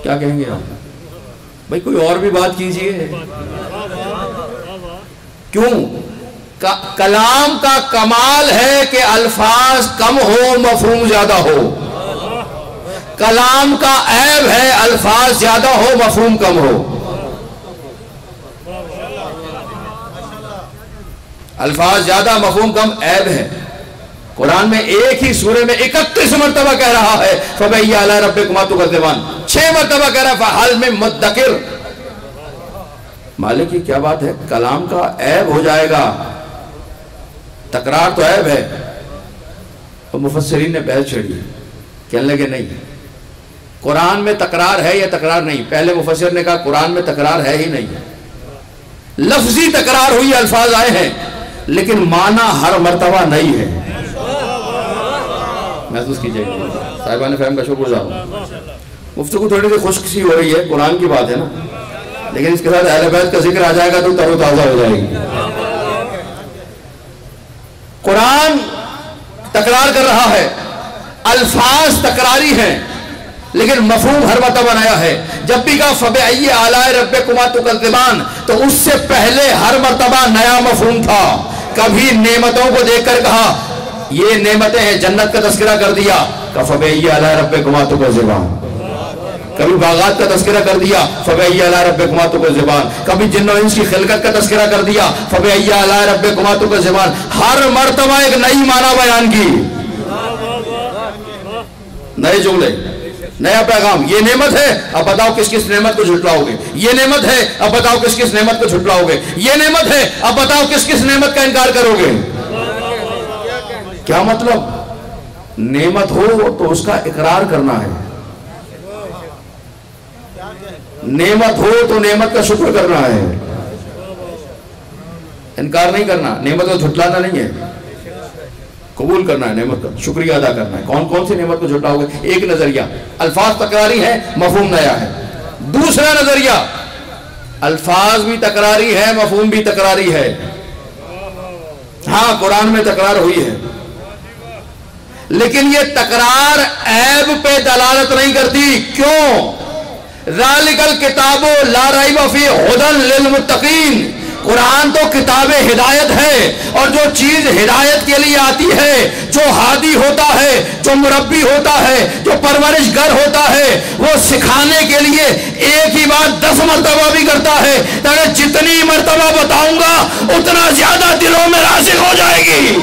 کیا کہیں گے آپ؟ بھائی کوئی اور بھی بات کیجئے۔ کیوں؟ کلام کا کمال ہے کہ الفاظ کم ہو، مفہوم زیادہ ہو۔ کلام کا عیب ہے الفاظ زیادہ ہو، مفہوم کم ہو۔ الفاظ زیادہ، مفہوم کم، عیب ہے۔ قرآن میں ایک ہی سورے میں 31 مرتبہ کہہ رہا ہے فَبِأَيِّ آلَاءِ رَبِّكُمَا تُكَذِّبَانِ، 6 مرتبہ کہہ رہا ہے فَهَلْ مِن مُدَّكِرٍ۔ مالک کی کیا بات ہے؟ کلام کا عیب ہو جائے گا، تکرار تو عیب ہے۔ اور مفسرین نے بحث چھڑی، کہنے لگے نہیں، قرآن میں تکرار ہے یا تکرار نہیں؟ پہلے مفسر نے کہا قرآن میں تکرار ہے ہی نہیں، لفظی تکرار ہوئی، الفاظ آئے ہیں، لیکن معنی ہر مرتبہ نہیں ہے. محسوس کیجئے صاحبان فہم کا شکر گزار ہوں. گفتگو تھوڑی سی خشک سی ہو رہی ہے، قرآن کی بات ہے نا، لیکن اس کے ساتھ اہل بیت کا ذکر آ جائے گا تو تر و تازہ ہو جائے گی. قرآن تکرار کر رہا ہے، الفاظ تکراری ہیں، لیکن مفہوم ہر مرتبہ نیا ہے. جب بھی کہا فَبِأَيِّ آلَاءِ رَبِّكُمَا تُكَذِّبَانِ تو اس سے پہلے ہر مرتبہ نیا مفہوم تھا. کبھی نعمتوں کو دیکھ کر کہا یہ نعمتیں ہیں، جنت کا تذکرہ کر دیا کہ فَبِأَيِّ آلَاءِ رَبِّكُمَا تُكَذِّبَانِ. کبھی باغات کا تذکرہ کر دیا فَبِأَيِّ آلَاءِ رَبِّكُمَا تُكَذِّبَانِ. کبھی جن و انس کی خلقت کا تذکرہ کر دیا فَبِأَيِّ آلَاءِ رَبِّكُمَا تُكَذِّبَانِ. ہر مرتبہ ایک نئی معنی بیان کی، نئے جملے، نیا پیغام. یہ نعمت ہے، اب بتاؤ کس کس نعمت کو جھٹلاؤ گے. یہ نعمت ہے، اب بتاؤ کس کس نعمت کو جھٹلاؤ گے. یہ نعمت ہے، اب بتاؤ کس کس نعمت کا انکار کرو گے. کیا مطلب؟ نعمت ہو تو اس کا اقرار کرنا ہے، نعمت ہو تو نعمت کا شکر کرنا ہے، انکار نہیں کرنا. نعمت کو جھٹلانا نہیں ہے، قبول کرنا ہے، نعمت کا شکریہ ادا کرنا ہے. کون کون سی نعمت کو جھٹلاؤ گے؟ ایک نظریہ، الفاظ تکراری ہیں، مفہوم نیا ہے. دوسرا نظریہ، الفاظ بھی تکراری ہے، مفہوم بھی تکراری ہے. ہاں قرآن میں تکرار ہوئی ہے، لیکن یہ تکرار عیب پہ دلالت نہیں کرتی. کیوں؟ ذالک الکتاب لا ریب فیہ ھدی للمتقین. قرآن تو کتاب ہدایت ہے، اور جو چیز ہدایت کے لیے آتی ہے، جو ہادی ہوتا ہے، جو مربی ہوتا ہے، جو پرورش گر ہوتا ہے، وہ سکھانے کے لیے ایک ہی بات 10 مرتبہ بھی کرتا ہے، تاکہ جتنی مرتبہ بتاؤں گا اتنا زیادہ دلوں میں راسخ ہو جائے گی،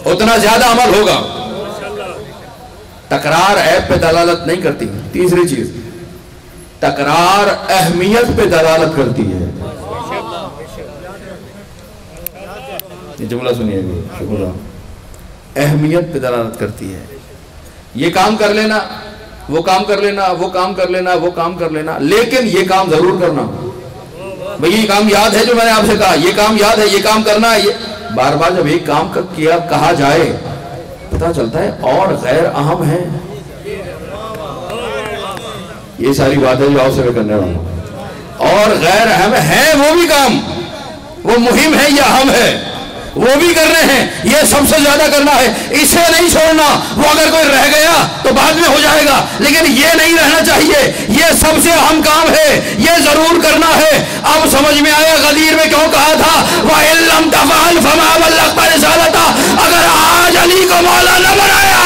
اتنا زیادہ عمل ہوگا. تکرار عیب پہ دلالت نہیں کرتی. تیسری چیز، تکرار اہمیت پہ دلالت کرتی ہے. یہ جملہ سنیے گا، شکر. اہمیت پہ دلالت کرتی ہے. یہ کام کر لینا، وہ کام کر لینا، وہ کام کر لینا، وہ کام کر لینا، لیکن یہ کام ضرور کرنا. بھئی یہ کام یاد ہے جو میں نے آپ سے کہا، یہ کام یاد ہے، یہ کام کرنا ہے. یہ بار بار جب ایک کام کیا کہا جائے پتا چلتا ہے اور غیر اہم ہے. یہ ساری باتیں جو آپ سے میں کرنے والا ہوں، اور غیر اہم ہے وہ بھی کام، وہ مہم ہے یا اہم ہے، وہ بھی کرنے ہیں. یہ سب سے زیادہ کرنا ہے، اسے نہیں چھوڑنا. وہ اگر کوئی رہ گیا تو بعد میں ہو جائے گا، لیکن یہ نہیں رہنا چاہیے. یہ سب سے اہم کام ہے، یہ ضرور کرنا ہے. اب سمجھ میں آیا غدیر میں کیوں کہا تھا وَإِن لَّمْ تَفْعَلْ فَمَا بَلَّغْتَ رِسَالَتَهُ. اگر آج علی کو مولا نہ بنایا،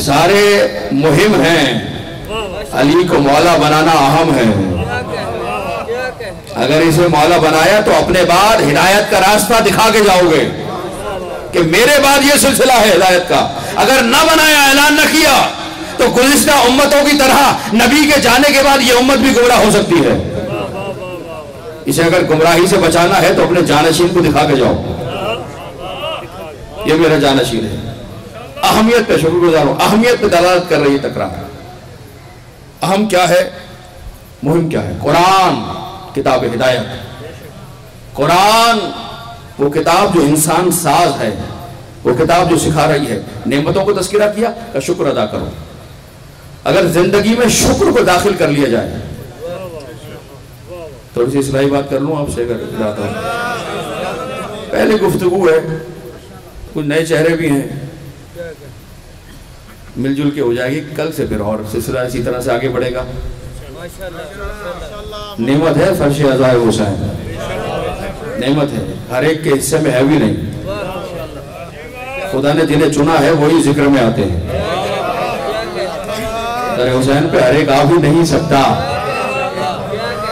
سارے مہم ہیں، علی کو مولا بنانا اہم ہے. اگر اسے مولا بنایا تو اپنے بعد ہدایت کا راستہ دکھا کے جاؤ گے کہ میرے بعد یہ سلسلہ ہے ہدایت کا. اگر نہ بنایا، اعلان نہ کیا، تو گزشتہ امتوں کی طرح نبی کے جانے کے بعد یہ امت بھی گمراہ ہو سکتی ہے. اسے اگر گمراہی سے بچانا ہے تو اپنے جانشین کو دکھا کے جاؤ، یہ میرا جانشین ہے. اہمیت پہ شکر گزار ہوں. اہمیت پہ دلالت کر رہی ہے تکرار. اہم کیا ہے، مہم کیا ہے؟ قرآن کتاب ہدایت. قرآن وہ کتاب جو انسان ساز ہے، وہ کتاب جو سکھا رہی ہے. نعمتوں کو تذکرہ کیا کہ شکر ادا کرو. اگر زندگی میں شکر کو داخل کر لیا جائے، تھوڑی سی اصلاحی بات کر لوں آپ سے اگر جاتا ہوں. پہلے گفتگو ہے، کچھ نئے چہرے بھی ہیں، مل جل کے ہو جائے گی. کل سے پھر اور سلسلہ اسی طرح سے آگے بڑھے گا. نعمت ہے فرش عزائے حسین، نعمت ہے، ہر ایک کے حصے میں ہے بھی نہیں. خدا نے جنہیں چنا ہے وہی ذکر میں آتے ہیں. در حسین پہ ہر ایک آ بھی نہیں سکتا.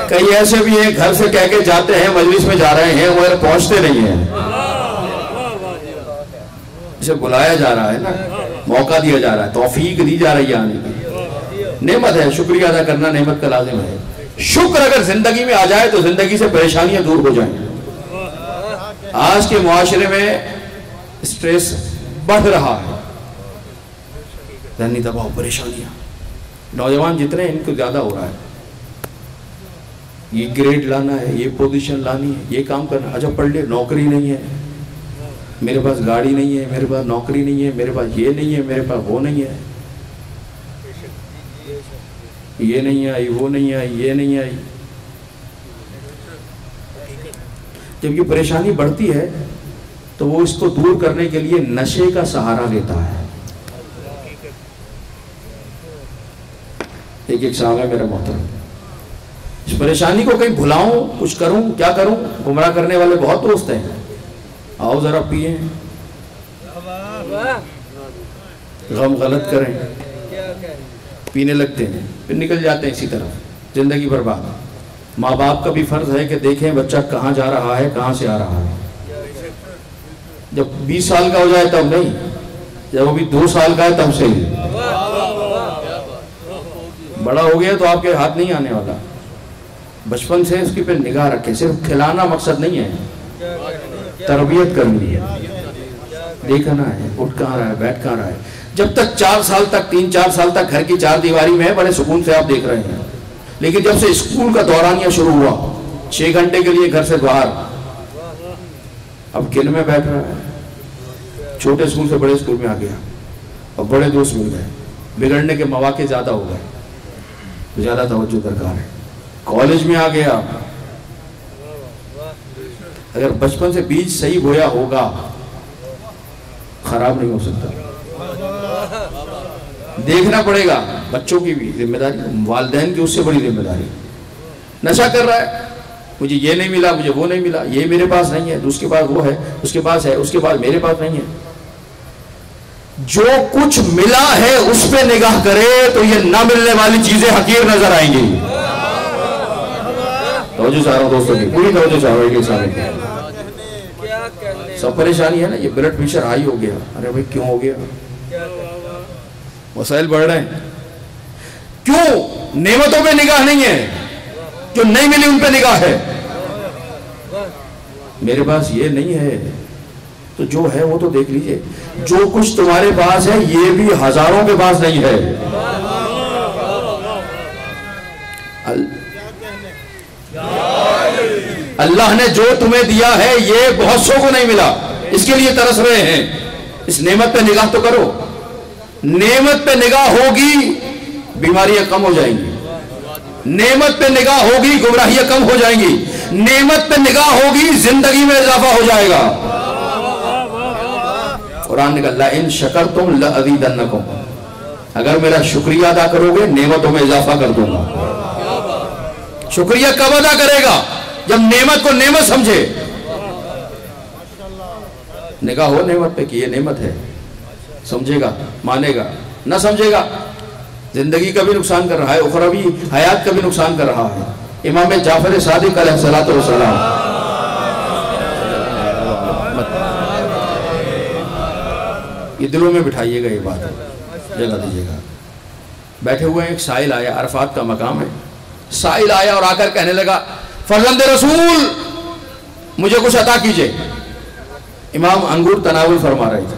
کئی ایسے بھی ہیں گھر سے کہہ کے جاتے ہیں مجلس میں جا رہے ہیں، وہ پہنچتے نہیں ہیں. اسے بلایا جا رہا ہے نا، موقع دیا جا رہا ہے، توفیق دی جا رہی ہے آنے کی. نعمت ہے، شکریہ ادا کرنا نعمت کا لازم ہے. شکر اگر زندگی میں آ جائے تو زندگی سے پریشانیاں دور ہو جائیں. آج کے معاشرے میں اسٹریس بڑھ رہا ہے، ذہنی دباؤ، پریشانیاں، نوجوان جتنے ان کو زیادہ ہو رہا ہے، یہ گریڈ لانا ہے، یہ پوزیشن لانی ہے، یہ کام کرنا، اچھا پڑھ لے، نوکری نہیں ہے، میرے پاس گاڑی نہیں ہے، میرے پاس نوکری نہیں ہے، میرے پاس یہ نہیں ہے، میرے پاس وہ نہیں ہے، یہ نہیں آئی، وہ نہیں آئی، یہ نہیں آئی. جب یہ پریشانی بڑھتی ہے تو وہ اس کو دور کرنے کے لیے نشے کا سہارا لیتا ہے. ایک صاحب ہے میرا محترم، اس پریشانی کو کہیں بھلاؤں، کچھ کروں، کیا کروں؟ گمراہ کرنے والے بہت دوست ہیں، آؤ ذرا پیئیں، غم غلط کریں، پینے لگتے ہیں، پھر نکل جاتے ہیں اسی طرف، زندگی برباد. ماں باپ کا بھی فرض ہے کہ دیکھیں بچہ کہاں جا رہا ہے، کہاں سے آ رہا ہے. جب 20 سال کا ہو جائے تب نہیں، جب ابھی 2 سال کا ہے تب سے ہی. بڑا ہو گیا تو آپ کے ہاتھ نہیں آنے والا. بچپن سے اس کی پہ نگاہ رکھیں. صرف کھلانا مقصد نہیں ہے، تربیت کرنی ہے، دیکھنا ہے اٹھ کہاں رہا ہے، بیٹھ کہاں رہا ہے. جب تک 4 سال تک، 3-4 سال تک گھر کی 4 دیواری میں ہے، بڑے سکون سے آپ دیکھ رہے ہیں. لیکن جب سے اسکول کا دورانیہ شروع ہوا، 6 گھنٹے کے لیے گھر سے باہر، اب کن میں بیٹھ رہا ہے. چھوٹے اسکول سے بڑے اسکول میں آ گیا اور بڑے دوست مل گئے، بگڑنے کے مواقع زیادہ ہو گئے، زیادہ توجہ درکار ہے. کالج میں آ گیا، اگر بچپن سے بیج صحیح بویا ہوگا خراب نہیں ہو سکتا. دیکھنا پڑے گا، بچوں کی بھی ذمہ داری، والدین کی اس سے بڑی ذمہ داری. نشہ کر رہا ہے، مجھے یہ نہیں ملا، مجھے وہ نہیں ملا، یہ میرے پاس نہیں ہے، اس کے پاس وہ ہے، اس کے پاس ہے، اس کے پاس میرے پاس نہیں ہے. جو کچھ ملا ہے اس پہ نگاہ کرے تو یہ نہ ملنے والی چیزیں حقیر نظر آئیں گی. توجہ چاہ رہا ہوں دوستوں کی، پوری توجہ چاہ رہا ہوں. سب پریشانی ہے نا، یہ بلڈ پریشر ہائی ہو گیا. ارے بھائی کیوں ہو گیا؟ وسائل بڑھ رہے ہیں. کیوں؟ نعمتوں پہ نگاہ نہیں ہے، جو نہیں ملی ان پہ نگاہ ہے. میرے پاس یہ نہیں ہے تو جو ہے وہ تو دیکھ لیجئے. جو کچھ تمہارے پاس ہے یہ بھی ہزاروں کے پاس نہیں ہے. اللہ نے جو تمہیں دیا ہے یہ بہت سو کو نہیں ملا، اس کے لیے ترس رہے ہیں. اس نعمت پہ نگاہ تو کرو. نعمت پہ نگاہ ہوگی بیماریاں کم ہو جائیں گی، نعمت پہ نگاہ ہوگی گمراہیاں کم ہو جائیں گی، نعمت پہ نگاہ ہوگی زندگی میں اضافہ ہو جائے گا. قرآن نے کہا لَإِن شَكَرْتُمْ لَأَزِيدَنَّكُمْ، اگر میرا شکریہ ادا کرو گے نعمتوں میں اضافہ کر دوں گا. شکریہ کب ادا کرے گا؟ جب نعمت کو نعمت سمجھے. نگاہ ہو نعمت پہ کہ یہ نعمت ہے، سمجھے گا، مانے گا. نہ سمجھے گا زندگی کا بھی نقصان کر رہا ہے، اخروی حیات کا بھی نقصان کر رہا ہے. امام جعفر صادق علیہ السلام یہ دلوں میں بٹھائیے گا، یہ بات جگہ دیجیے گا. بیٹھے ہوئے ایک سائل آیا، عرفات کا مقام ہے. سائل آیا اور آ کر کہنے لگا فرزند رسول مجھے کچھ عطا کیجئے. امام انگور تناول فرما رہے تھے،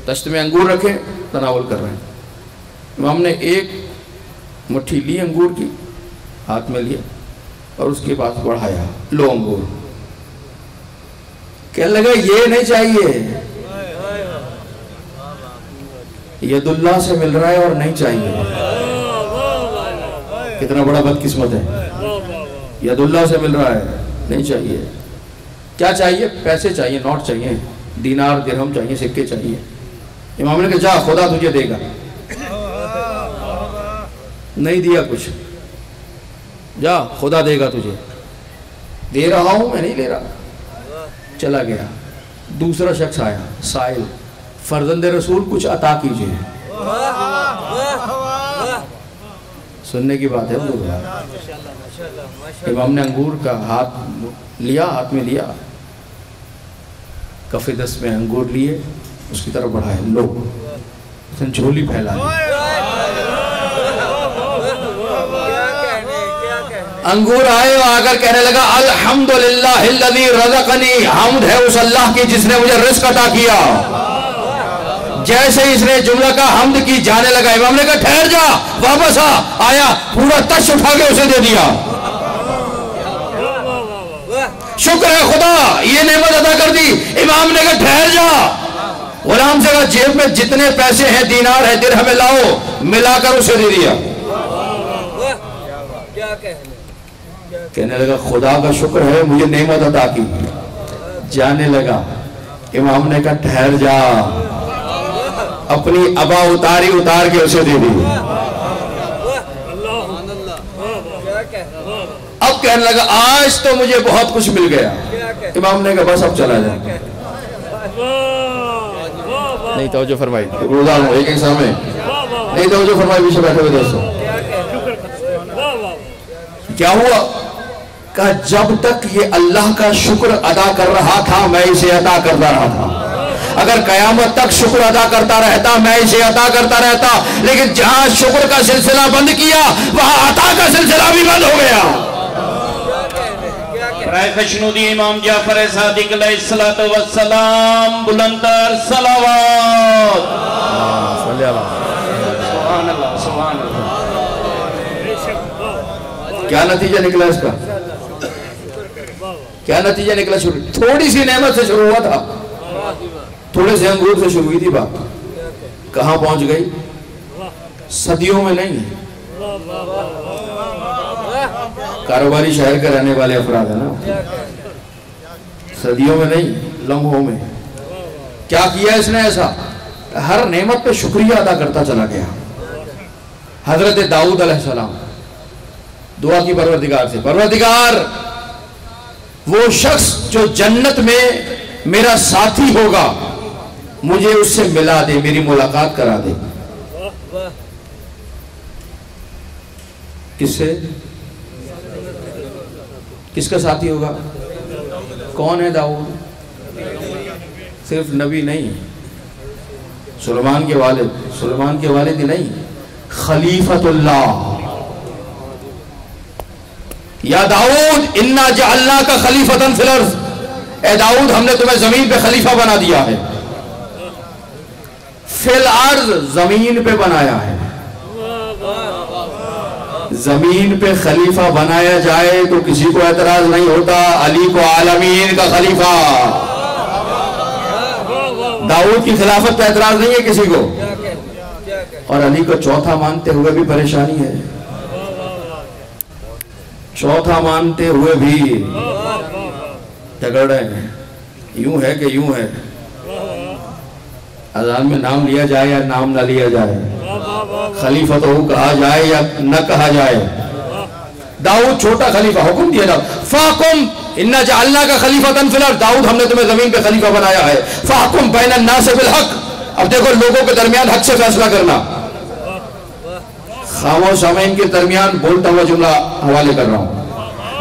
تشت میں انگور رکھے تناول کر رہے ہیں. امام نے ایک مٹھی لی انگور کی، ہاتھ میں لیا اور اس کے پاس بڑھایا، لو انگور. کہنے لگا یہ نہیں چاہیے، ید اللہ سے مل رہا ہے اور نہیں چاہیے. کتنا بڑا بدقسمت ہے، ید اللہ سے مل رہا ہے نہیں چاہیے. کیا چاہیے؟ پیسے چاہیے، نوٹ چاہیے، دینار درہم چاہیے، سکے چاہیے. امام نے کہا جا خدا تجھے دے گا. نہیں دیا کچھ، جا خدا دے گا تجھے. دے رہا ہوں میں نہیں لے رہا. چلا گیا. دوسرا شخص آیا، سائل فرزند رسول کچھ عطا کیجئے. سننے کی بات ہے. امام نے انگور کا ہاتھ لیا، ہاتھ میں لیا، کف دست میں انگور لیے، اس کی طرف بڑھائے، لو. اس نے جھولی پھیلا دی. انگور آئے اور آ کر کہنے لگا الحمدللہ الذی رزقنی، حمد ہے اس اللہ کی جس نے مجھے رزق عطا کیا۔ جیسے اس نے جملہ کا حمد کی جانے لگا، امام نے کہا ٹھہر جا، واپس آیا پورا تش اٹھا کے اسے دے دیا۔ شکر ہے خدا، یہ نعمت عطا کر دی۔ امام نے کہا ٹھہر جا، غلام سے کہا جیب میں جتنے پیسے ہیں، دینار ہے، درہم لاؤ، ملا کر اسے دے دیا۔ کہنے لگا خدا کا شکر ہے مجھے نعمت عطا کی۔ جانے لگا، امام نے کہا ٹھہر جا، اپنی ابا اتار کے اسے دے دی۔ اب کہنے لگا آج تو مجھے بہت کچھ مل گیا۔ امام نے کہا بس اب چلا جائے۔ نہیں توجہ فرمائی، روزہ ہوں ایک سامنے، نہیں توجہ فرمائی، پیچھے بیٹھے ہوئے دوستوں۔ کیا ہوا؟ کہا جب تک یہ اللہ کا شکر ادا کر رہا تھا میں اسے عطا کرتا رہا تھا، اگر قیامت تک شکر ادا کرتا رہتا میں اسے عطا کرتا رہتا، لیکن جہاں شکر کا سلسلہ بند کیا وہاں عطا کا سلسلہ بھی بند ہو گیا۔ برائے خشنودی امام جعفر صادق علیہ السلام بلندر صلوات۔ سبحان اللہ سبحان اللہ۔ کیا نتیجہ نکلا اس کا؟ کیا نتیجہ نکلا؟ تھوڑی سی نعمت سے شروع ہوا تھا، تھوڑے سے انگور سے شروع ہوئی تھی بات، کہاں پہنچ گئی؟ صدیوں میں نہیں، کاروباری شہر کے رہنے والے افراد ہیں نا، صدیوں میں نہیں، لمحوں میں۔ کیا کیا اس نے ایسا؟ ہر نعمت پہ شکریہ ادا کرتا چلا گیا۔ حضرت داؤد علیہ السلام دعا کی پروردگار سے، پروردگار وہ شخص جو جنت میں میرا ساتھی ہوگا مجھے اس سے ملا دے، میری ملاقات کرا دے۔ کس سے؟ کس کا ساتھی ہوگا؟ کون ہے داؤد؟ صرف نبی نہیں، سلیمان کے والد ہی نہیں، خلیفۃ اللہ۔ یا داؤد انا جعلناک خلیفۃ فی الارض، اے داؤد ہم نے تمہیں زمین پہ خلیفہ بنا دیا ہے۔ فی الارض زمین پہ بنایا ہے، زمین پہ خلیفہ بنایا جائے تو کسی کو اعتراض نہیں ہوتا، علی کو عالمین کا خلیفہ۔ داؤد کی خلافت پہ اعتراض نہیں ہے کسی کو، اور علی کو چوتھا مانتے ہوئے بھی پریشانی ہے، چوتھا مانتے ہوئے بھی جھگڑ رہے ہیں، یوں ہے کہ یوں ہے، اذان میں نام لیا جائے یا نام نہ لیا جائے، خلیفۃ ہو کہا جائے یا نہ کہا جائے۔ داؤد چھوٹا خلیفہ، حکم دیا داؤد فاحکم انا جعلناک خلیفۃ فی الارض، داؤد ہم نے تمہیں زمین پہ خلیفہ بنایا ہے، فاحکم بین الناس بالحق، اب دیکھو لوگوں کے درمیان حق سے فیصلہ کرنا۔ خاموش سامعین کے درمیان بولتا ہوا جملہ حوالے کر رہا ہوں،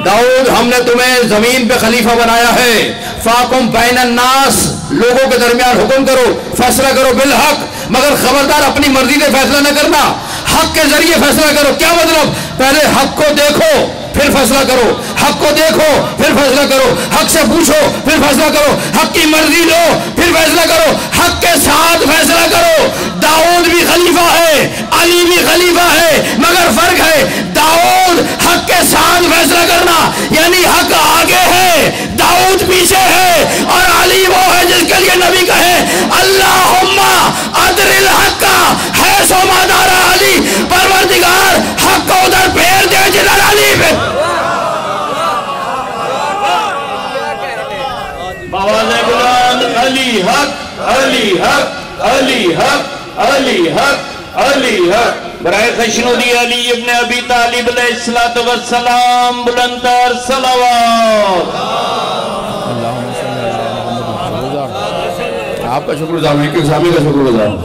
داؤد ہم نے تمہیں زمین پہ خلیفہ بنایا ہے، فاحکم بین الناس، لوگوں کے درمیان حکم کرو، فیصلہ کرو بالحق، مگر خبردار اپنی مرضی سے فیصلہ نہ کرنا، حق کے ذریعے فیصلہ کرو۔ کیا مطلب؟ پہلے حق کو دیکھو پھر فیصلہ کرو، حق کو دیکھو پھر فیصلہ کرو، حق سے پوچھو پھر فیصلہ کرو، حق کی مرضی لو پھر فیصلہ کرو، حق کے ساتھ فیصلہ کرو۔ داؤد بھی خلیفہ ہے، علی بھی خلیفہ ہے، مگر فرق ہے، داؤد حق کے ساتھ فیصلہ کرنا یعنی حق آگے ہے، داؤد پیچھے ہے، اور علی وہ ہے جس کے لیے نبی کہے اللہم ادر الحق حیث ما دار علی، پروردگار حق کو ادھر پھیر دے جدھر علی پہ۔ آواز بلند علی حق علی حق علی حق علی حق علی حق۔ برائے خشنودی علی ابن ابی طالب علیہ السلام بلندر صلوات۔ آپ کا شکر گزار ہوں، کہ اسلامی کا شکر گزار ہوں۔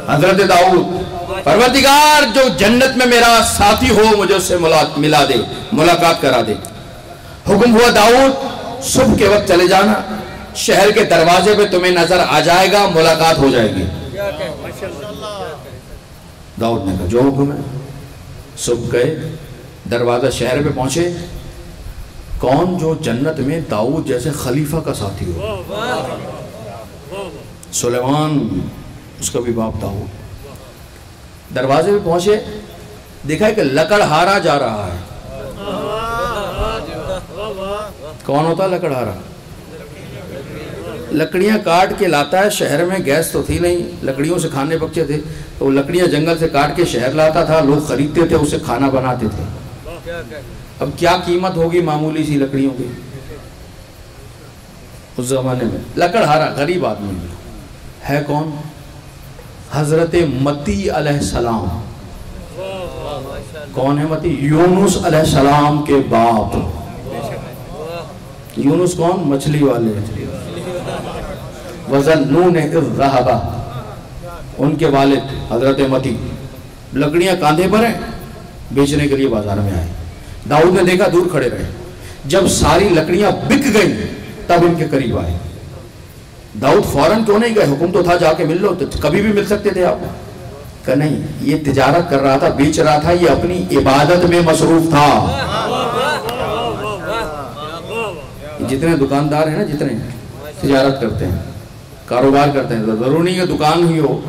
حضرت داؤد، پروردگار جو جنت میں میرا ساتھی ہو مجھے اس سے ملا دے، ملاقات کرا دے۔ حکم ہوا داؤد صبح کے وقت چلے جانا، شہر کے دروازے پہ تمہیں نظر آ جائے گا، ملاقات ہو جائے گی۔ داؤد نے کہا جو حکم ہے۔ صبح گئے، دروازہ شہر پہ پہنچے، کون جو جنت میں داؤد جیسے خلیفہ کا ساتھی ہو؟ سلیمان، اس کا بھی باپ داؤد۔ دروازے پہ پہنچے، دیکھا ہے کہ لکڑہارا جا رہا ہے۔ کون ہوتا ہے لکڑہارا؟ لکڑیاں کاٹ کے لاتا ہے، شہر میں گیس تو تھی نہیں، لکڑیوں سے کھانے پکتے تھے، تو لکڑیاں جنگل سے کاٹ کے شہر لاتا تھا، لوگ خریدتے تھے، اسے کھانا بناتے تھے۔ اب کیا قیمت ہوگی معمولی سی لکڑیوں کی اس زمانے میں؟ لکڑہارا غریب آدمی ہے۔ کون؟ حضرت متی علیہ السلام۔ کون ہے متی؟ یونس علیہ السلام کے باپ۔ یونس کون؟ مچھلی والے۔ وَظَنُّونَ إِذْ ذَهَبَ، ان کے والد حضرت متی لکڑیاں کاندھے پر ہیں، بیچنے کے لیے بازار میں آئے۔ داؤد نے دیکھا، دور کھڑے رہے۔ جب ساری لکڑیاں بک گئیں تب ان کے قریب آئے۔ داؤد فوراً کیوں نہیں گئے؟ حکم تو تھا جا کے مل لو، تو کبھی بھی مل سکتے تھے آپ۔ کہ نہیں، یہ تجارت کر رہا تھا، بیچ رہا تھا، یہ اپنی عبادت میں مصروف تھا۔ جتنے دکاندار ہیں نا، جتنے تجارت کرتے ہیں، کاروبار کرتے ہیں، ضروری نہیں کہ دکان ہی ہو،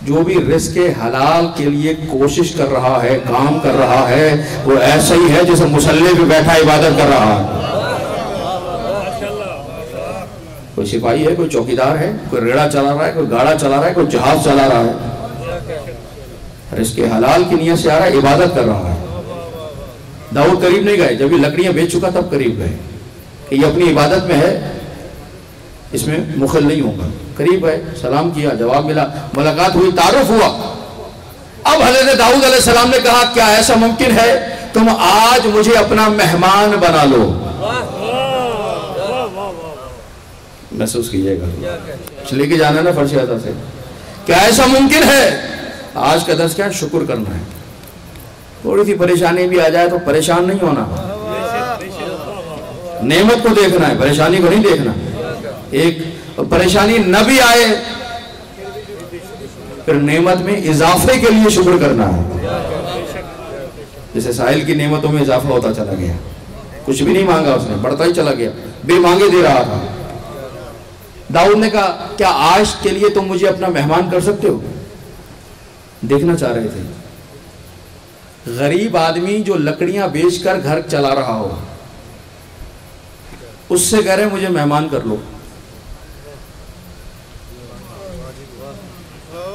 جو بھی رزق حلال کے لیے کوشش کر رہا ہے، کام کر رہا ہے، وہ ایسا ہی ہے جیسے مصلی پہ بیٹھا عبادت کر رہا ہے۔ کوئی سپاہی ہے، کوئی چوکیدار ہے، کوئی ریڑا چلا رہا ہے، کوئی گاڑا چلا رہا ہے، کوئی جہاز چلا رہا ہے، رزق حلال کی نیت سے آ رہا ہے، عبادت کر رہا ہے۔ داؤد قریب نہیں گئے، جب یہ لکڑیاں بیچ چکا تب قریب گئے کہ یہ اپنی عبادت میں ہے، اس میں مخل نہیں ہوگا۔ قریب ہے، سلام کیا، جواب ملا، ملاقات ہوئی، تعارف ہوا۔ اب حضرت داؤد علیہ السلام نے کہا کیا ایسا ممکن ہے تم آج مجھے اپنا مہمان بنا لو؟ محسوس کیجئے گا، لے کے جانا نا فرش عطا سے۔ کیا ایسا ممکن ہے؟ آج کا درس کیا ہے؟ شکر کرنا ہے۔ تھوڑی سی پریشانی بھی آ جائے تو پریشان نہیں ہونا، نعمت کو دیکھنا ہے، پریشانی کو نہیں دیکھنا۔ ایک پریشانی نہ بھی آئے پھر نعمت میں اضافے کے لیے شکر کرنا ہے۔ جیسے ساحل کی نعمتوں میں اضافہ ہوتا چلا گیا، کچھ بھی نہیں مانگا اس نے، بڑھتا ہی چلا گیا، بے مانگے دے رہا تھا۔ داؤد نے کہا کیا آج کے لیے تم مجھے اپنا مہمان کر سکتے ہو؟ دیکھنا چاہ رہے تھے غریب آدمی جو لکڑیاں بیچ کر گھر چلا رہا ہو، اس سے کہہ رہے مجھے مہمان کر لو۔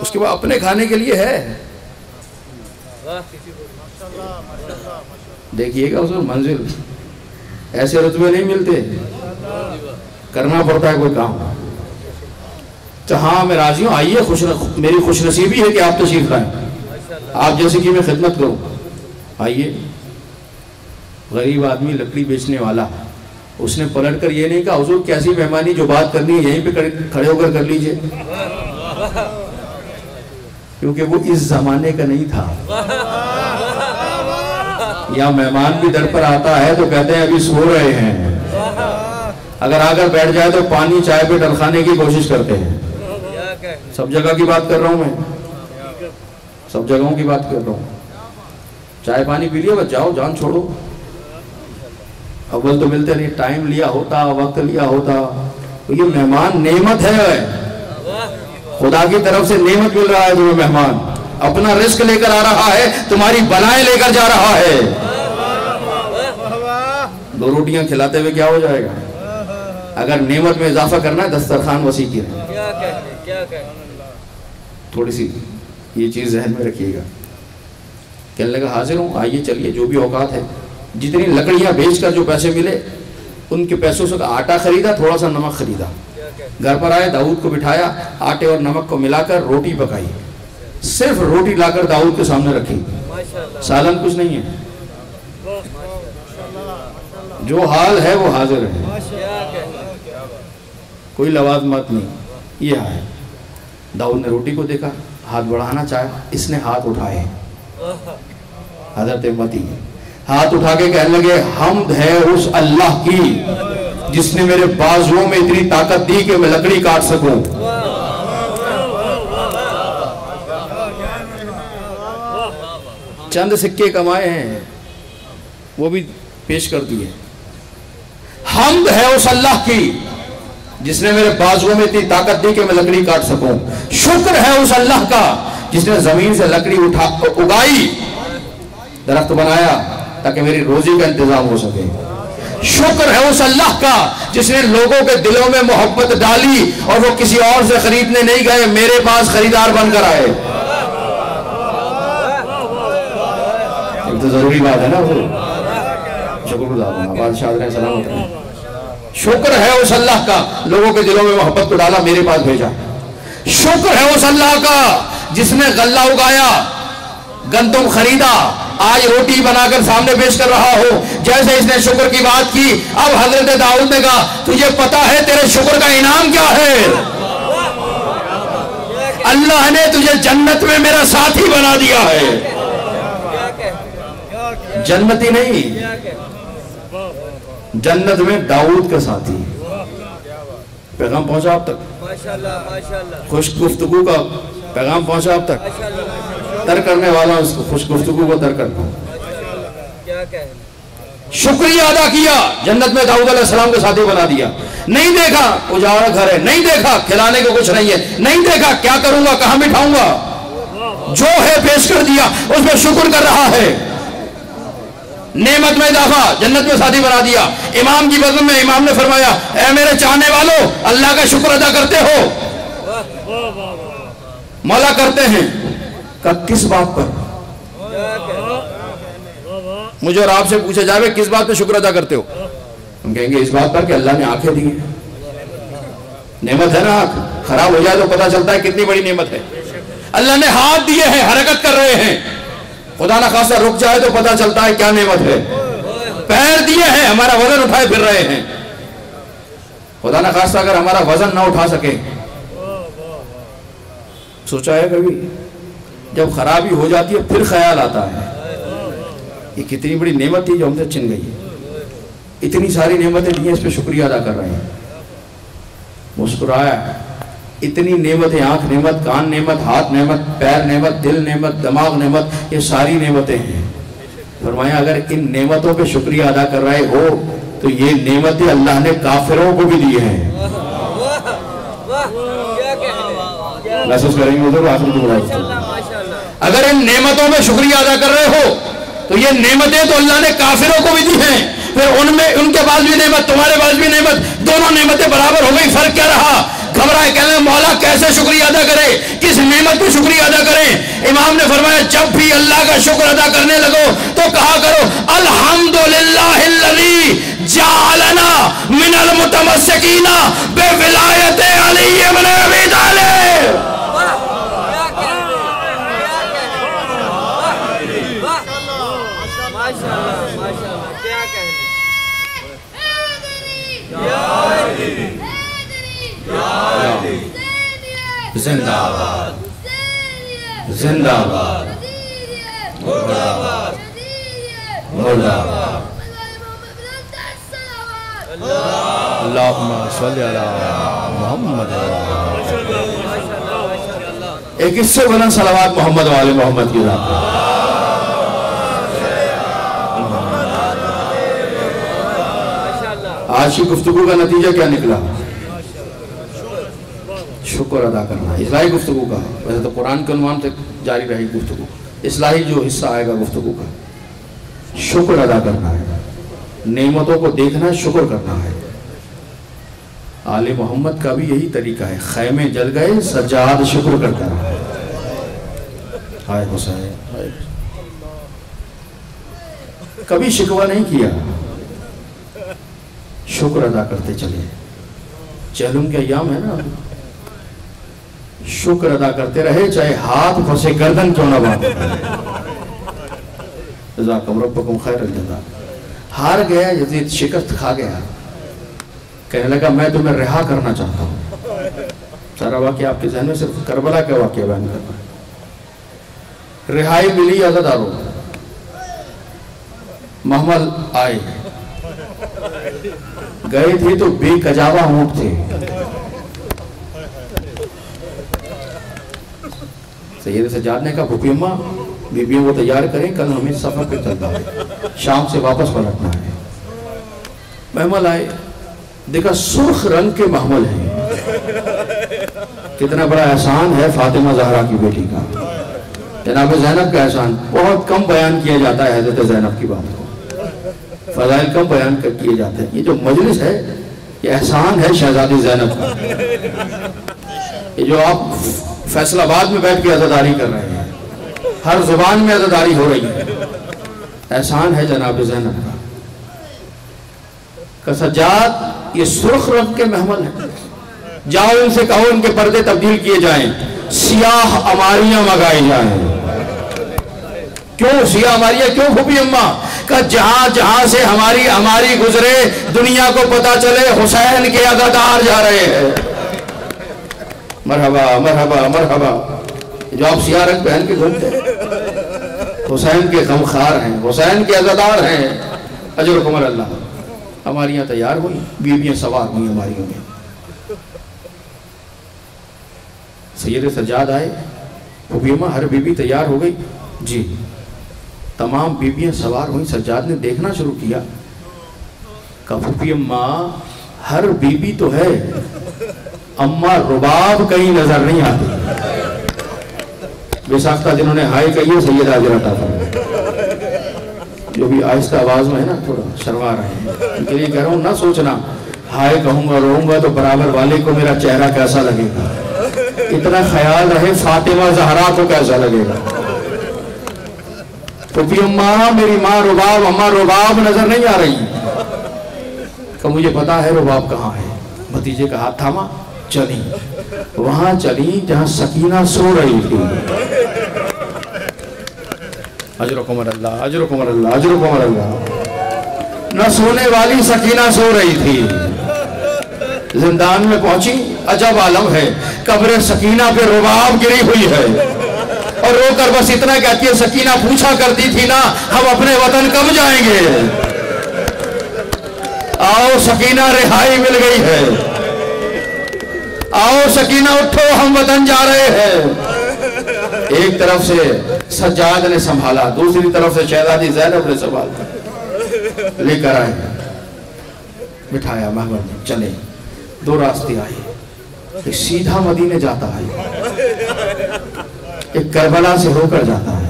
اس کے بعد اپنے کھانے کے لیے ہے۔ دیکھیے گا اس میں منزل، ایسے رتبے نہیں ملتے، کرنا پڑتا ہے کوئی کام۔ ہاں میں راضی ہوں، آئیے، میری خوش نصیبی ہے کہ آپ تشریف لائیں، آپ جیسے کہ میں خدمت کروں، آئیے۔ غریب آدمی لکڑی بیچنے والا، اس نے پلٹ کر یہ نہیں کہا حضور کیسی مہمانی، جو بات کرنی ہے یہیں پہ کھڑے ہو کر لیجئے، کیونکہ وہ اس زمانے کا نہیں تھا۔ یا مہمان بھی در پر آتا ہے تو کہتے ہیں ابھی سو رہے ہیں، اگر آ کر بیٹھ جائے تو پانی چائے پہ ڈلخانے کی کوشش کرتے ہیں۔ سب جگہ کی بات کر رہا ہوں میں، سب جگہوں کی بات کر رہا ہوں۔ چائے پانی پی لیا بس جاؤ، جان چھوڑو۔ اول تو ملتے نہیں، ٹائم لیا ہوتا، وقت لیا ہوتا۔ یہ مہمان نعمت ہے، خدا کی طرف سے نعمت مل رہا ہے تمہیں مہمان، اپنا رزق لے کر آ رہا ہے، تمہاری بلائیں لے کر جا رہا ہے۔ دو روٹیاں کھلاتے ہوئے کیا ہو جائے گا؟ اگر نعمت میں اضافہ کرنا ہے دسترخوان وسیع کی ہے۔ تھوڑی سی یہ چیز ذہن میں رکھیے گا۔ کہنے لگا حاضر ہوں، آئیے چلیے، جو بھی اوقات ہے۔ جتنی لکڑیاں بیچ کر جو پیسے ملے ان کے پیسوں سے آٹا خریدا، تھوڑا سا نمک خریدا، گھر پر آئے، داؤد کو بٹھایا، آٹے اور نمک کو ملا کر روٹی پکائی، صرف روٹی لا کر داؤد کے سامنے رکھی، سالن کچھ نہیں ہے، جو حال ہے وہ حاضر ہے، کوئی لوازمات نہیں، یہ ہے۔ داؤد نے روٹی کو دیکھا، ہاتھ بڑھانا چاہا، اس نے ہاتھ اٹھائے، حضرت متی ہاتھ اٹھا کے کہنے لگے حمد ہے اس اللہ کی جس نے میرے بازوؤں میں اتنی طاقت دی کہ میں لکڑی کاٹ سکوں. چند سکے کمائے ہیں وہ بھی پیش کر دیے. حمد ہے اس اللہ کی جس نے میرے بازوؤں میں اتنی طاقت دی کہ میں لکڑی کاٹ سکوں. شکر ہے اس اللہ کا جس نے زمین سے لکڑی اگائی, درخت بنایا تاکہ میری روزی کا انتظام ہو سکے. شکر ہے اس اللہ کا جس نے لوگوں کے دلوں میں محبت ڈالی اور وہ کسی اور سے خریدنے نہیں گئے, میرے پاس خریدار بن کر آئے. ایک تو ضروری بات ہے نا, وہ شکر گزار ہونا, بادشاہ علیہ سلامت رہے. شکر ہے اس اللہ کا لوگوں کے دلوں میں محبت کو ڈالا, میرے پاس بھیجا. شکر ہے اس اللہ کا جس نے غلہ اگایا, گندم خریدا, آج روٹی بنا کر سامنے پیش کر رہا ہو. جیسے اس نے شکر کی بات کی, اب حضرت داؤد نے کہا تجھے پتا ہے تیرے شکر کا انعام کیا ہے؟ اللہ نے تجھے جنت میں میرا ساتھی بنا دیا ہے. جنتی نہیں, جنت میں داؤد کا ساتھی. پیغام پہنچا آپ تک؟ خوش گفتگو کا پیغام پہنچا آپ تک؟ تر کرنے والا اس کو خوش گفتگو کو تر کرنا. شکریہ ادا کیا, جنت میں داؤد علیہ السلام کے ساتھی بنا دیا. نہیں دیکھا اجاڑا گھر ہے, نہیں دیکھا کھلانے کو کچھ نہیں ہے, نہیں دیکھا کیا کروں گا, کہاں بٹھاؤں گا, جو ہے پیش کر دیا, اس میں شکر کر رہا ہے. نعمت میں اضافہ, جنت میں ساتھی بنا دیا. امام کی بزم میں امام نے فرمایا اے میرے چاہنے والوں, اللہ کا شکر ادا کرتے ہو؟ مولا کرتے ہیں. کہ کس بات پر؟ مجھے اور آپ سے پوچھا جائے کس بات پہ شکر ادا کرتے ہو؟ ہم کہیں گے اس بات پر کہ اللہ نے آنکھیں دی ہیں. نعمت ہے نا, آنکھ خراب ہو جائے تو پتا چلتا ہے کتنی بڑی نعمت ہے. اللہ نے ہاتھ دیے ہیں, حرکت کر رہے ہیں, خدا نہ خواستہ رک جائے تو پتا چلتا ہے کیا نعمت ہے. پیر دیے ہیں, ہمارا وزن اٹھائے پھر رہے ہیں. خدا نہ خواستہ اگر ہمارا وزن نہ اٹھا سکے, سوچا ہے کبھی جب خرابی ہو جاتی ہے پھر خیال آتا ہے یہ کتنی بڑی نعمت تھی جو ہم سے چھن گئی. اتنی ساری نعمتیں دی ہیں, اس پہ شکریہ ادا کر رہے ہیں. مسکرایا, اتنی نعمتیں, آنکھ نعمت, کان نعمت, ہاتھ نعمت, پیر نعمت, دل نعمت, دماغ نعمت, یہ ساری نعمتیں ہیں. فرمایا اگر ان نعمتوں پہ شکریہ ادا کر رہے ہو تو یہ نعمتیں اللہ نے کافروں کو بھی دی ہیں. محسوس کریں گے حضور آخر کو بڑھائی. اگر ان نعمتوں پہ شکریہ ادا کر رہے ہو تو یہ نعمتیں تو اللہ نے کافروں کو بھی دی ہیں. پھر ان کے پاس بھی نعمت, تمہارے پاس بھی نعمت, دونوں نعمتیں برابر ہو گئی. فرق کیا رہا؟ گھبرائے, کہنے مولا کیسے شکریہ ادا کرے, کس نعمت پہ شکریہ ادا کریں؟ امام نے فرمایا جب بھی اللہ کا شکر ادا کرنے لگو تو کہا کرو الحمدللہ الذی جعلنا من المتمسکین بولایت علی بن ابی طالب. زندہ آباد, زندہ آباد, مردہ آباد, مردہ آباد. اللہم صلی علی محمد. ایک اس سے بلند صلوات محمد والے محمد کی ذات. آج کی گفتگو کا نتیجہ کیا نکلا؟ شکر ادا کرنا. اصلاحی گفتگو کا, ویسے تو قرآن کے عنوان سے جاری رہی گفتگو, اصلاحی جو حصہ آئے گا گفتگو کا شکر ادا کرنا ہے. نعمتوں کو دیکھنا ہے, شکر کرنا ہے. آل محمد کا بھی یہی طریقہ ہے. خیمے جل گئے, سجاد شکر کرتا رہا. ہائے حسین, کبھی شکوہ نہیں کیا, شکر ادا کرتے چلے. چہلم کے ایام ہے نا, شکر ادا کرتے رہے چاہے ہاتھ پھنسے گردن کیوں نہ باندھے. جزاکم ربکم خیر الجزا. ہار گیا یزید, شکست کھا گیا, کہنے لگا میں تمہیں رہا کرنا چاہتا ہوں. سارا واقعہ آپ کے ذہن میں صرف کربلا کا واقعہ بیان کرنا ہے. رہائی ملی عزاداروں, محمل آئے, گئے تھے تو بے کجاوا اونٹ تھے. سید سجاد نے کہا پھوپھی اماں بیبیوں کو تیار کریں, کل ہمیں سفر پہ چلتا ہے, شام سے واپس پلٹنا ہے. محمل آئے, دیکھا سرخ رنگ کے محمل ہیں. کتنا بڑا احسان ہے فاطمہ زہرا کی بیٹی کا. جناب زینب کا احسان بہت کم بیان کیا جاتا ہے حضرت زینب کی بات کو, فضائل کم بیان کیے جاتے ہیں. یہ جو مجلس ہے یہ احسان ہے شہزادی زینب کا. یہ جو آپ فیصل آباد میں بیٹھ کے عزاداری کر رہے ہیں, ہر زبان میں عزاداری ہو رہی ہے, احسان ہے جناب زینب کا. کہ سجاد یہ سرخ رنگ کے محمل ہیں, جاؤ ان سے کہو ان کے پردے تبدیل کیے جائیں, سیاہ عماریاں منگائی جائیں. کیوں سیاہ عماریاں کیوں پھوپھی اماں؟ کہ جہاں جہاں سے ہماری عماری گزرے دنیا کو پتا چلے حسین کے عزادار جا رہے ہیں. مرحبا مرحبا مرحبا. جو آپ سیاہ رنگ پہن کے گھومتے ہیں, حسین کے غمخوار ہیں, حسین کے عزادار ہیں. اجرکم اللہ. ہماریاں تیار ہوئی, بیویاں سوار ہوئی ہماریوں میں. سید سجاد آئے, پھوپھی اماں ہر بیوی تیار ہو گئی؟ جی. تمام بیویاں سوار ہوئی. سجاد نے دیکھنا شروع کیا, کہا پھوپھی اماں ہر بیوی تو ہے, اماں رباب کہیں نظر نہیں آتی. بے ساختہ جنہوں نے ہائے کہی ہے سید حاضر عطا فرمائے. جو بھی آہستہ آواز میں ہے نا تھوڑا شرما رہے ہیں, ان کے لیے کہہ رہا ہوں نہ سوچنا ہائے کہوں گا روؤں گا تو برابر والے کو میرا چہرہ کیسا لگے گا. اتنا خیال رہے فاطمہ زہرا کو کیسا لگے گا. پھوپھی اماں میری ماں رباب, اماں رباب نظر نہیں آ رہی. کہ مجھے پتا ہے رباب کہاں ہے. بھتیجے کا ہاتھ تھاما, چلی وہاں چلی جہاں سکینہ سو رہی تھی. اجرکم اللہ اجرکم اللہ اجرکم اللہ. نہ سونے والی سکینہ سو رہی تھی. زندان میں پہنچی, عجب عالم ہے, قبر سکینہ پہ رباب گری ہوئی ہے, اور رو کر بس اتنا کہتی ہے سکینہ پوچھا کرتی تھی نا ہم اپنے وطن کب جائیں گے. آؤ سکینہ رہائی مل گئی ہے, آؤ سکینہ اٹھو ہم وطن جا رہے ہیں. ایک طرف سے سجاد نے سنبھالا, دوسری طرف سے شہزادی زینب نے سنبھالا, لے کر آئے, بٹھایا محمل میں. چلے, دو راستے آئے, ایک سیدھا مدینے جاتا ہے, ایک کربلا سے ہو کر جاتا ہے.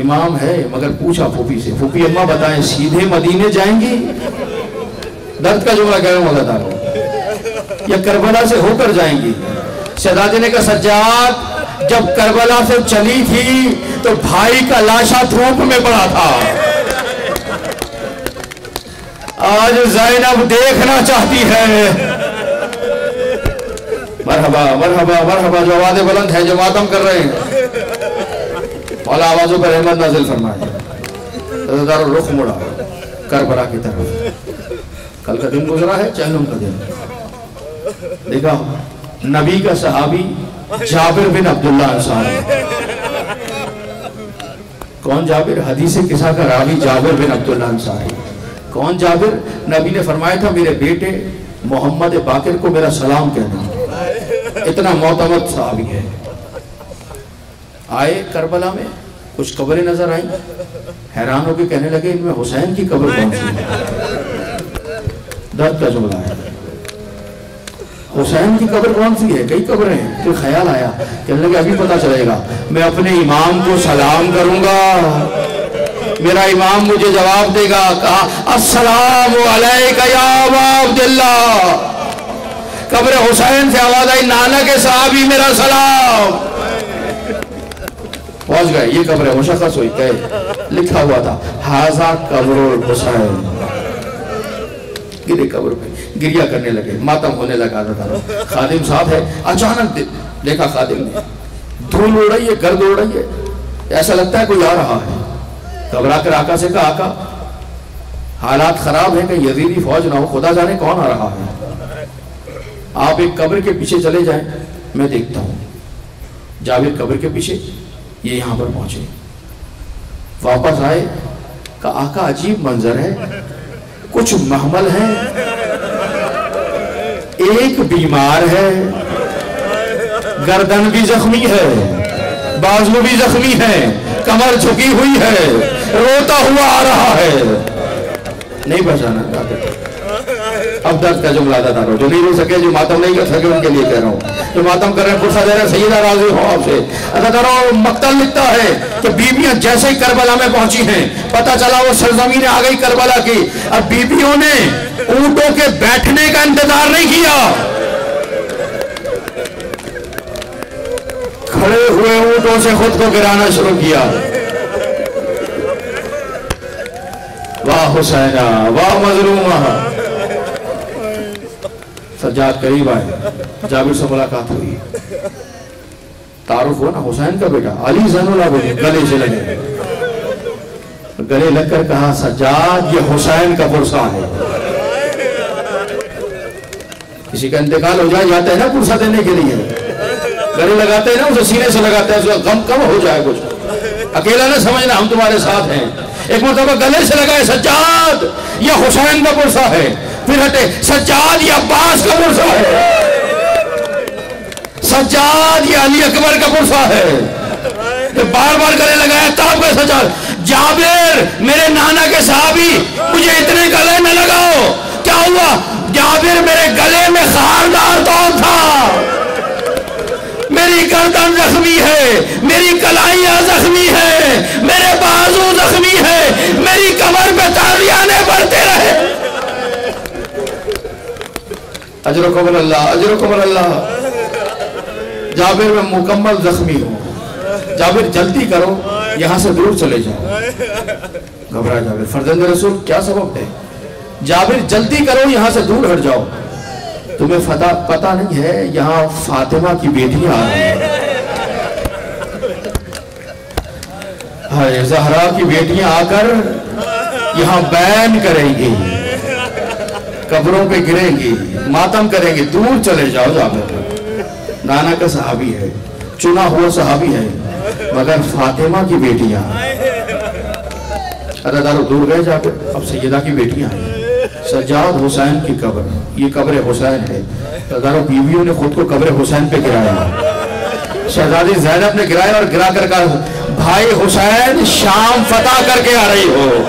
امام ہے مگر پوچھا پھوپھی سے, پھوپھی اماں بتائیں سیدھے مدینے جائیں گی؟ درد کا جملہ کہہ رہا ہوں اللہ تعالیٰ, یا کربلا سے ہو کر جائیں گی؟ شہزادی نے کہا سجاد جب کربلا سے چلی تھی تو بھائی کا لاشا دھوپ میں پڑا تھا, آج زینب دیکھنا چاہتی ہے. مرحبا مرحبا مرحبا. جو آوازیں بلند ہیں جو ماتم کر رہے ہیں مولا آوازوں پر رحمت نازل فرمائے. رضا رخ مڑا کربلا کی طرف. کل کا دن گزرا ہے, چہلم کا دن. دیکھا نبی کا صحابی جابر بن عبداللہ انصاری. کون جابر؟ حدیث قصہ کا راوی جابر بن عبداللہ انصاری. کون جابر؟ نبی نے فرمایا تھا میرے بیٹے محمد باقر کو میرا سلام کہنا. اتنا معتمد صحابی ہے. آئے کربلا میں, کچھ قبریں نظر آئیں, حیران ہو کے کہنے لگے ان میں حسین کی قبر کون سی ہے؟ درد کا جملہ ہے. حسین کی قبر کون سی ہے؟ کئی قبریں ہیں. پھر خیال آیا, کہنے لگے ابھی پتا چلے گا. میں اپنے امام کو سلام کروں گا, میرا امام مجھے جواب دے گا. کہا السلام علیکہ یا ابا عبداللہ. قبر حسین سے آواز آئی نانا کے صحابی میرا سلام. پہنچ گئے, یہ قبر مشخص ہوئی, کہ لکھا ہوا تھا ھذا قبر الحسین. گرے قبر پہ, گریا کرنے لگے, ماتم ہونے لگا تھا. خادم صاحب ہے, اچانک دیکھا خادم نے دھول اڑ رہی ہے, گرد اڑ رہی ہے, ایسا لگتا ہے کوئی آ رہا ہے. گھبرا کر آقا سے کہا آقا حالات خراب ہیں کہ یزیدی فوج نہ ہو, خدا جانے کون آ رہا ہے, آپ ایک قبر کے پیچھے چلے جائیں میں دیکھتا ہوں. جابر قبر کے پیچھے, یہ یہاں پر پہنچے, واپس آئے, کہ آقا عجیب منظر ہے, کچھ محمل ہیں، ایک بیمار ہے، گردن بھی زخمی ہے، بازو بھی زخمی ہے، کمر جھکی ہوئی ہے، روتا ہوا آ رہا ہے، نہیں پہچانا جاتے۔ اب درد کا جملہ ادا کرو، جو نہیں رو سکے، جو ماتم نہیں کر سکے، ان کے لیے کہہ رہا ہوں، جو ماتم کر رہے ہیں فرصت دے رہے ہیں، سیدہ راضی ہو آپ سے ادا کرو۔ مقتل لکھتا ہے کہ بیویاں جیسے ہی کربلا میں پہنچی ہیں، پتہ چلا وہ سرزمین آ گئی کربلا کی، اب بیویوں نے اونٹوں کے بیٹھنے کا انتظار نہیں کیا، کھڑے ہوئے اونٹوں سے خود کو گرانا شروع کیا۔ واہ حسینہ واہ مظلومہ۔ سجاد قریب آئے، جابر سے ملاقات ہوئی، تعارف ہوا نا، حسین کا بیٹا علی زین اللہ بولے، گلے سے لگے، گلے لگ کر کہا سجاد یہ حسین کا پرسہ ہے۔ کسی کا انتقال ہو جائے جاتے ہیں نا پرسہ دینے کے لیے، گلے لگاتے ہیں نا، اسے سینے سے لگاتے ہیں، اس کا غم کم ہو جائے کچھ، اکیلا نہ سمجھنا ہم تمہارے ساتھ ہیں۔ ایک مرتبہ گلے سے لگائے سجاد یہ حسین کا پرسہ ہے، پھر ہٹے سجاد یہ عباس کا پرسہ ہے، سجاد یہ علی اکبر کا پرسہ ہے، بار بار گلے لگایا تب کہ سجاد جابر میرے نانا کے صحابی مجھے اتنے گلے نہ لگاؤ، کیا ہوا؟ جابر میرے گلے میں خاردار توڑ تھا، میری گردن زخمی ہے، میری کلائیاں زخمی ہے، میرے بازو زخمی ہے، میری کمر پہ تالیانے بڑھتے رہے۔ اجرکم اللہ اجرکم اللہ۔ جابر میں مکمل زخمی ہوں، جابر جلدی کرو یہاں سے دور چلے جاؤ۔ گھبرا جابر، فرزند رسول کیا سبب ہے؟ جابر جلدی کرو یہاں سے دور ہٹ جاؤ، تمہیں پتہ نہیں ہے یہاں فاطمہ کی بیٹی آ رہی ہے، ہائے زہرا کی بیٹیاں آ کر یہاں بین کریں گی، قبروں پہ گریں گی، ماتم کریں گی، دور چلے جاؤ۔ جابر نانا کا صحابی ہے، چنا ہوا صحابی ہے، مگر فاطمہ کی بیٹیاں، ادادارو دور گئے جابر، اب سیدہ کی بیٹیاں ہیں، سجاد حسین کی قبر، یہ قبر حسین ہے، ادادارو بیویوں نے خود کو قبر حسین پہ گرایا، شہزادی زینب نے گرایا اور گرا کر کہا بھائی حسین شام فتح کر کے آ رہی ہو،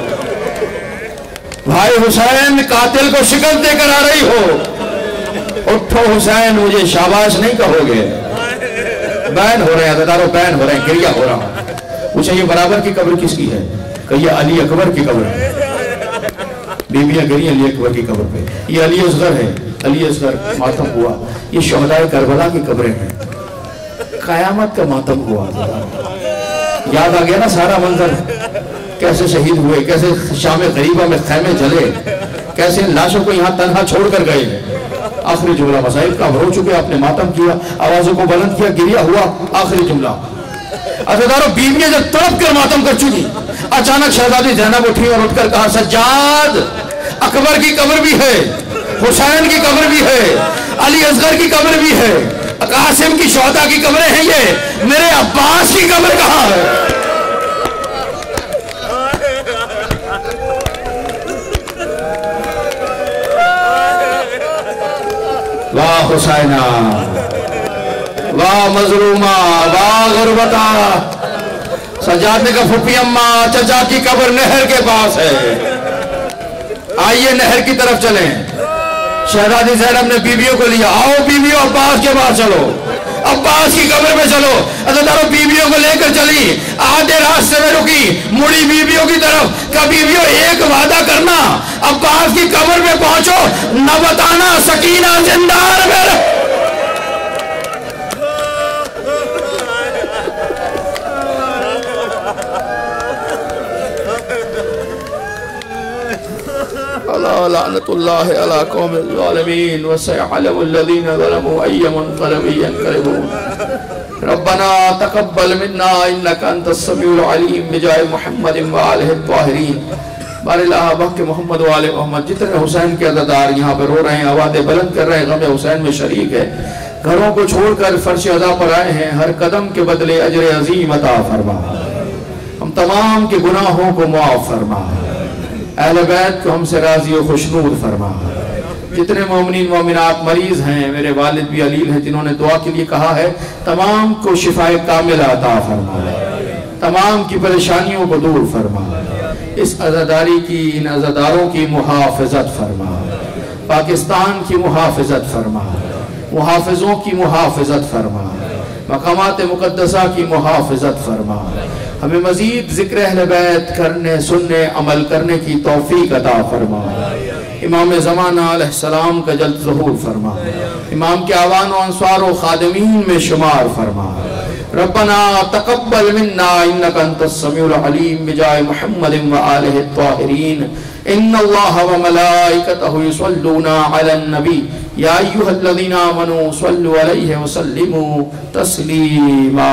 بھائی حسین قاتل کو شکست دے کر آ رہی ہو، اٹھو حسین مجھے شاباش نہیں کہو گے۔ بین ہو رہے ہیں ادادارو، بین ہو رہے ہیں، گریہ ہو رہا ہے۔ پوچھیں یہ برابر کی قبر کس کی ہے؟ کہ یہ علی اکبر کی قبر ہے، بیویاں گری علی اکبر کی قبر پہ، یہ علی اصغر ہے، علی اصغر ماتم ہوا، یہ شہداء کربلا کی قبریں ہیں، قیامت کا ماتم ہوا۔ یاد آ گیا نا سارا منظر، کیسے شہید ہوئے، کیسے شام غریبہ میں خیمے جلے، کیسے لاشوں کو یہاں تنہا چھوڑ کر گئے۔ آخری جملہ مسائب کا ہو چکے، آپ نے ماتم کیا، آوازوں کو بلند کیا، گریہ ہوا، آخری جملہ۔ عزیزانو بیویاں جب تڑپ کر ماتم کر چکی، اچانک شہزادی زینب اٹھی اور اٹھ کر کہا سجاد اکبر کی قبر بھی ہے، حسین کی قبر بھی ہے، علی اصغر کی قبر بھی ہے، قاسم کی شہداء کی قبریں ہیں، یہ میرے عباس کی قبر کہاں ہے؟ واہ حسینہ واہ مظلومہ واہ غربتہ۔ سجاد نے کہا پھپھی اماں چچا کی قبر نہر کے پاس ہے، آئیے نہر کی طرف چلیں۔ شہزادی زینب نے بیویوں کو لیا، آؤ بیویوں عباس کے پاس چلو، عباس کی قبر میں چلو۔ عزیزانو بیویوں کو لے کر چلی، آدھے راستے میں رکی، مڑی بیویوں کی طرف کہ بیویوں ایک وعدہ کرنا، عباس کی قبر میں پہنچو نہ بتانا سکینہ زندار میں رہے۔ لعنت اللہ علی قوم الظالمین وسيعلم الذین ظلموا ای منقلب ینقلبون۔ ربنا تقبل منا انک انت السمیع العلیم بجاہ محمد وآلہ الطاہرین۔ بار اللہ بحق محمد وآلہ محمد۔ جتنے حسین کے عزادار یہاں پر رو رہے ہیں، آوازیں بلند کر رہے ہیں، غم حسین میں شریک ہے، گھروں کو چھوڑ کر فرش ادا پر آئے ہیں، ہر قدم کے بدلے اجر عظیم عطا فرما، ہم تمام کے گناہوں کو معاف فرما۔ اہل بیت کو ہم سے راضی و خوشنود فرما. جتنے مومنین مومنات مریض ہیں، میرے والد بھی علیل ہیں جنہوں نے دعا کے لیے کہا ہے، تمام کو شفائے کاملہ عطا فرما، تمام کی پریشانیوں کو دور فرما. اس عزاداری کی، ان عزاداروں کی محافظت فرما، پاکستان کی محافظت فرما، محافظوں کی محافظت فرما، مقامات مقدسہ کی محافظت فرما. ہمیں مزید ذکر اہل بیت کرنے، سننے، عمل کرنے کی توفیق عطا فرما. امام زمانہ علیہ السلام کا جلد ظہور فرما. امام کے اعوان و انصار و خادمین میں شمار فرما. ربنا تقبل منا انك انت السميع العليم بجاه محمد وآله الطاهرين. ان الله وملائكته يصلون على النبي يا ايها الذين امنوا صلوا عليه وسلموا تسليما.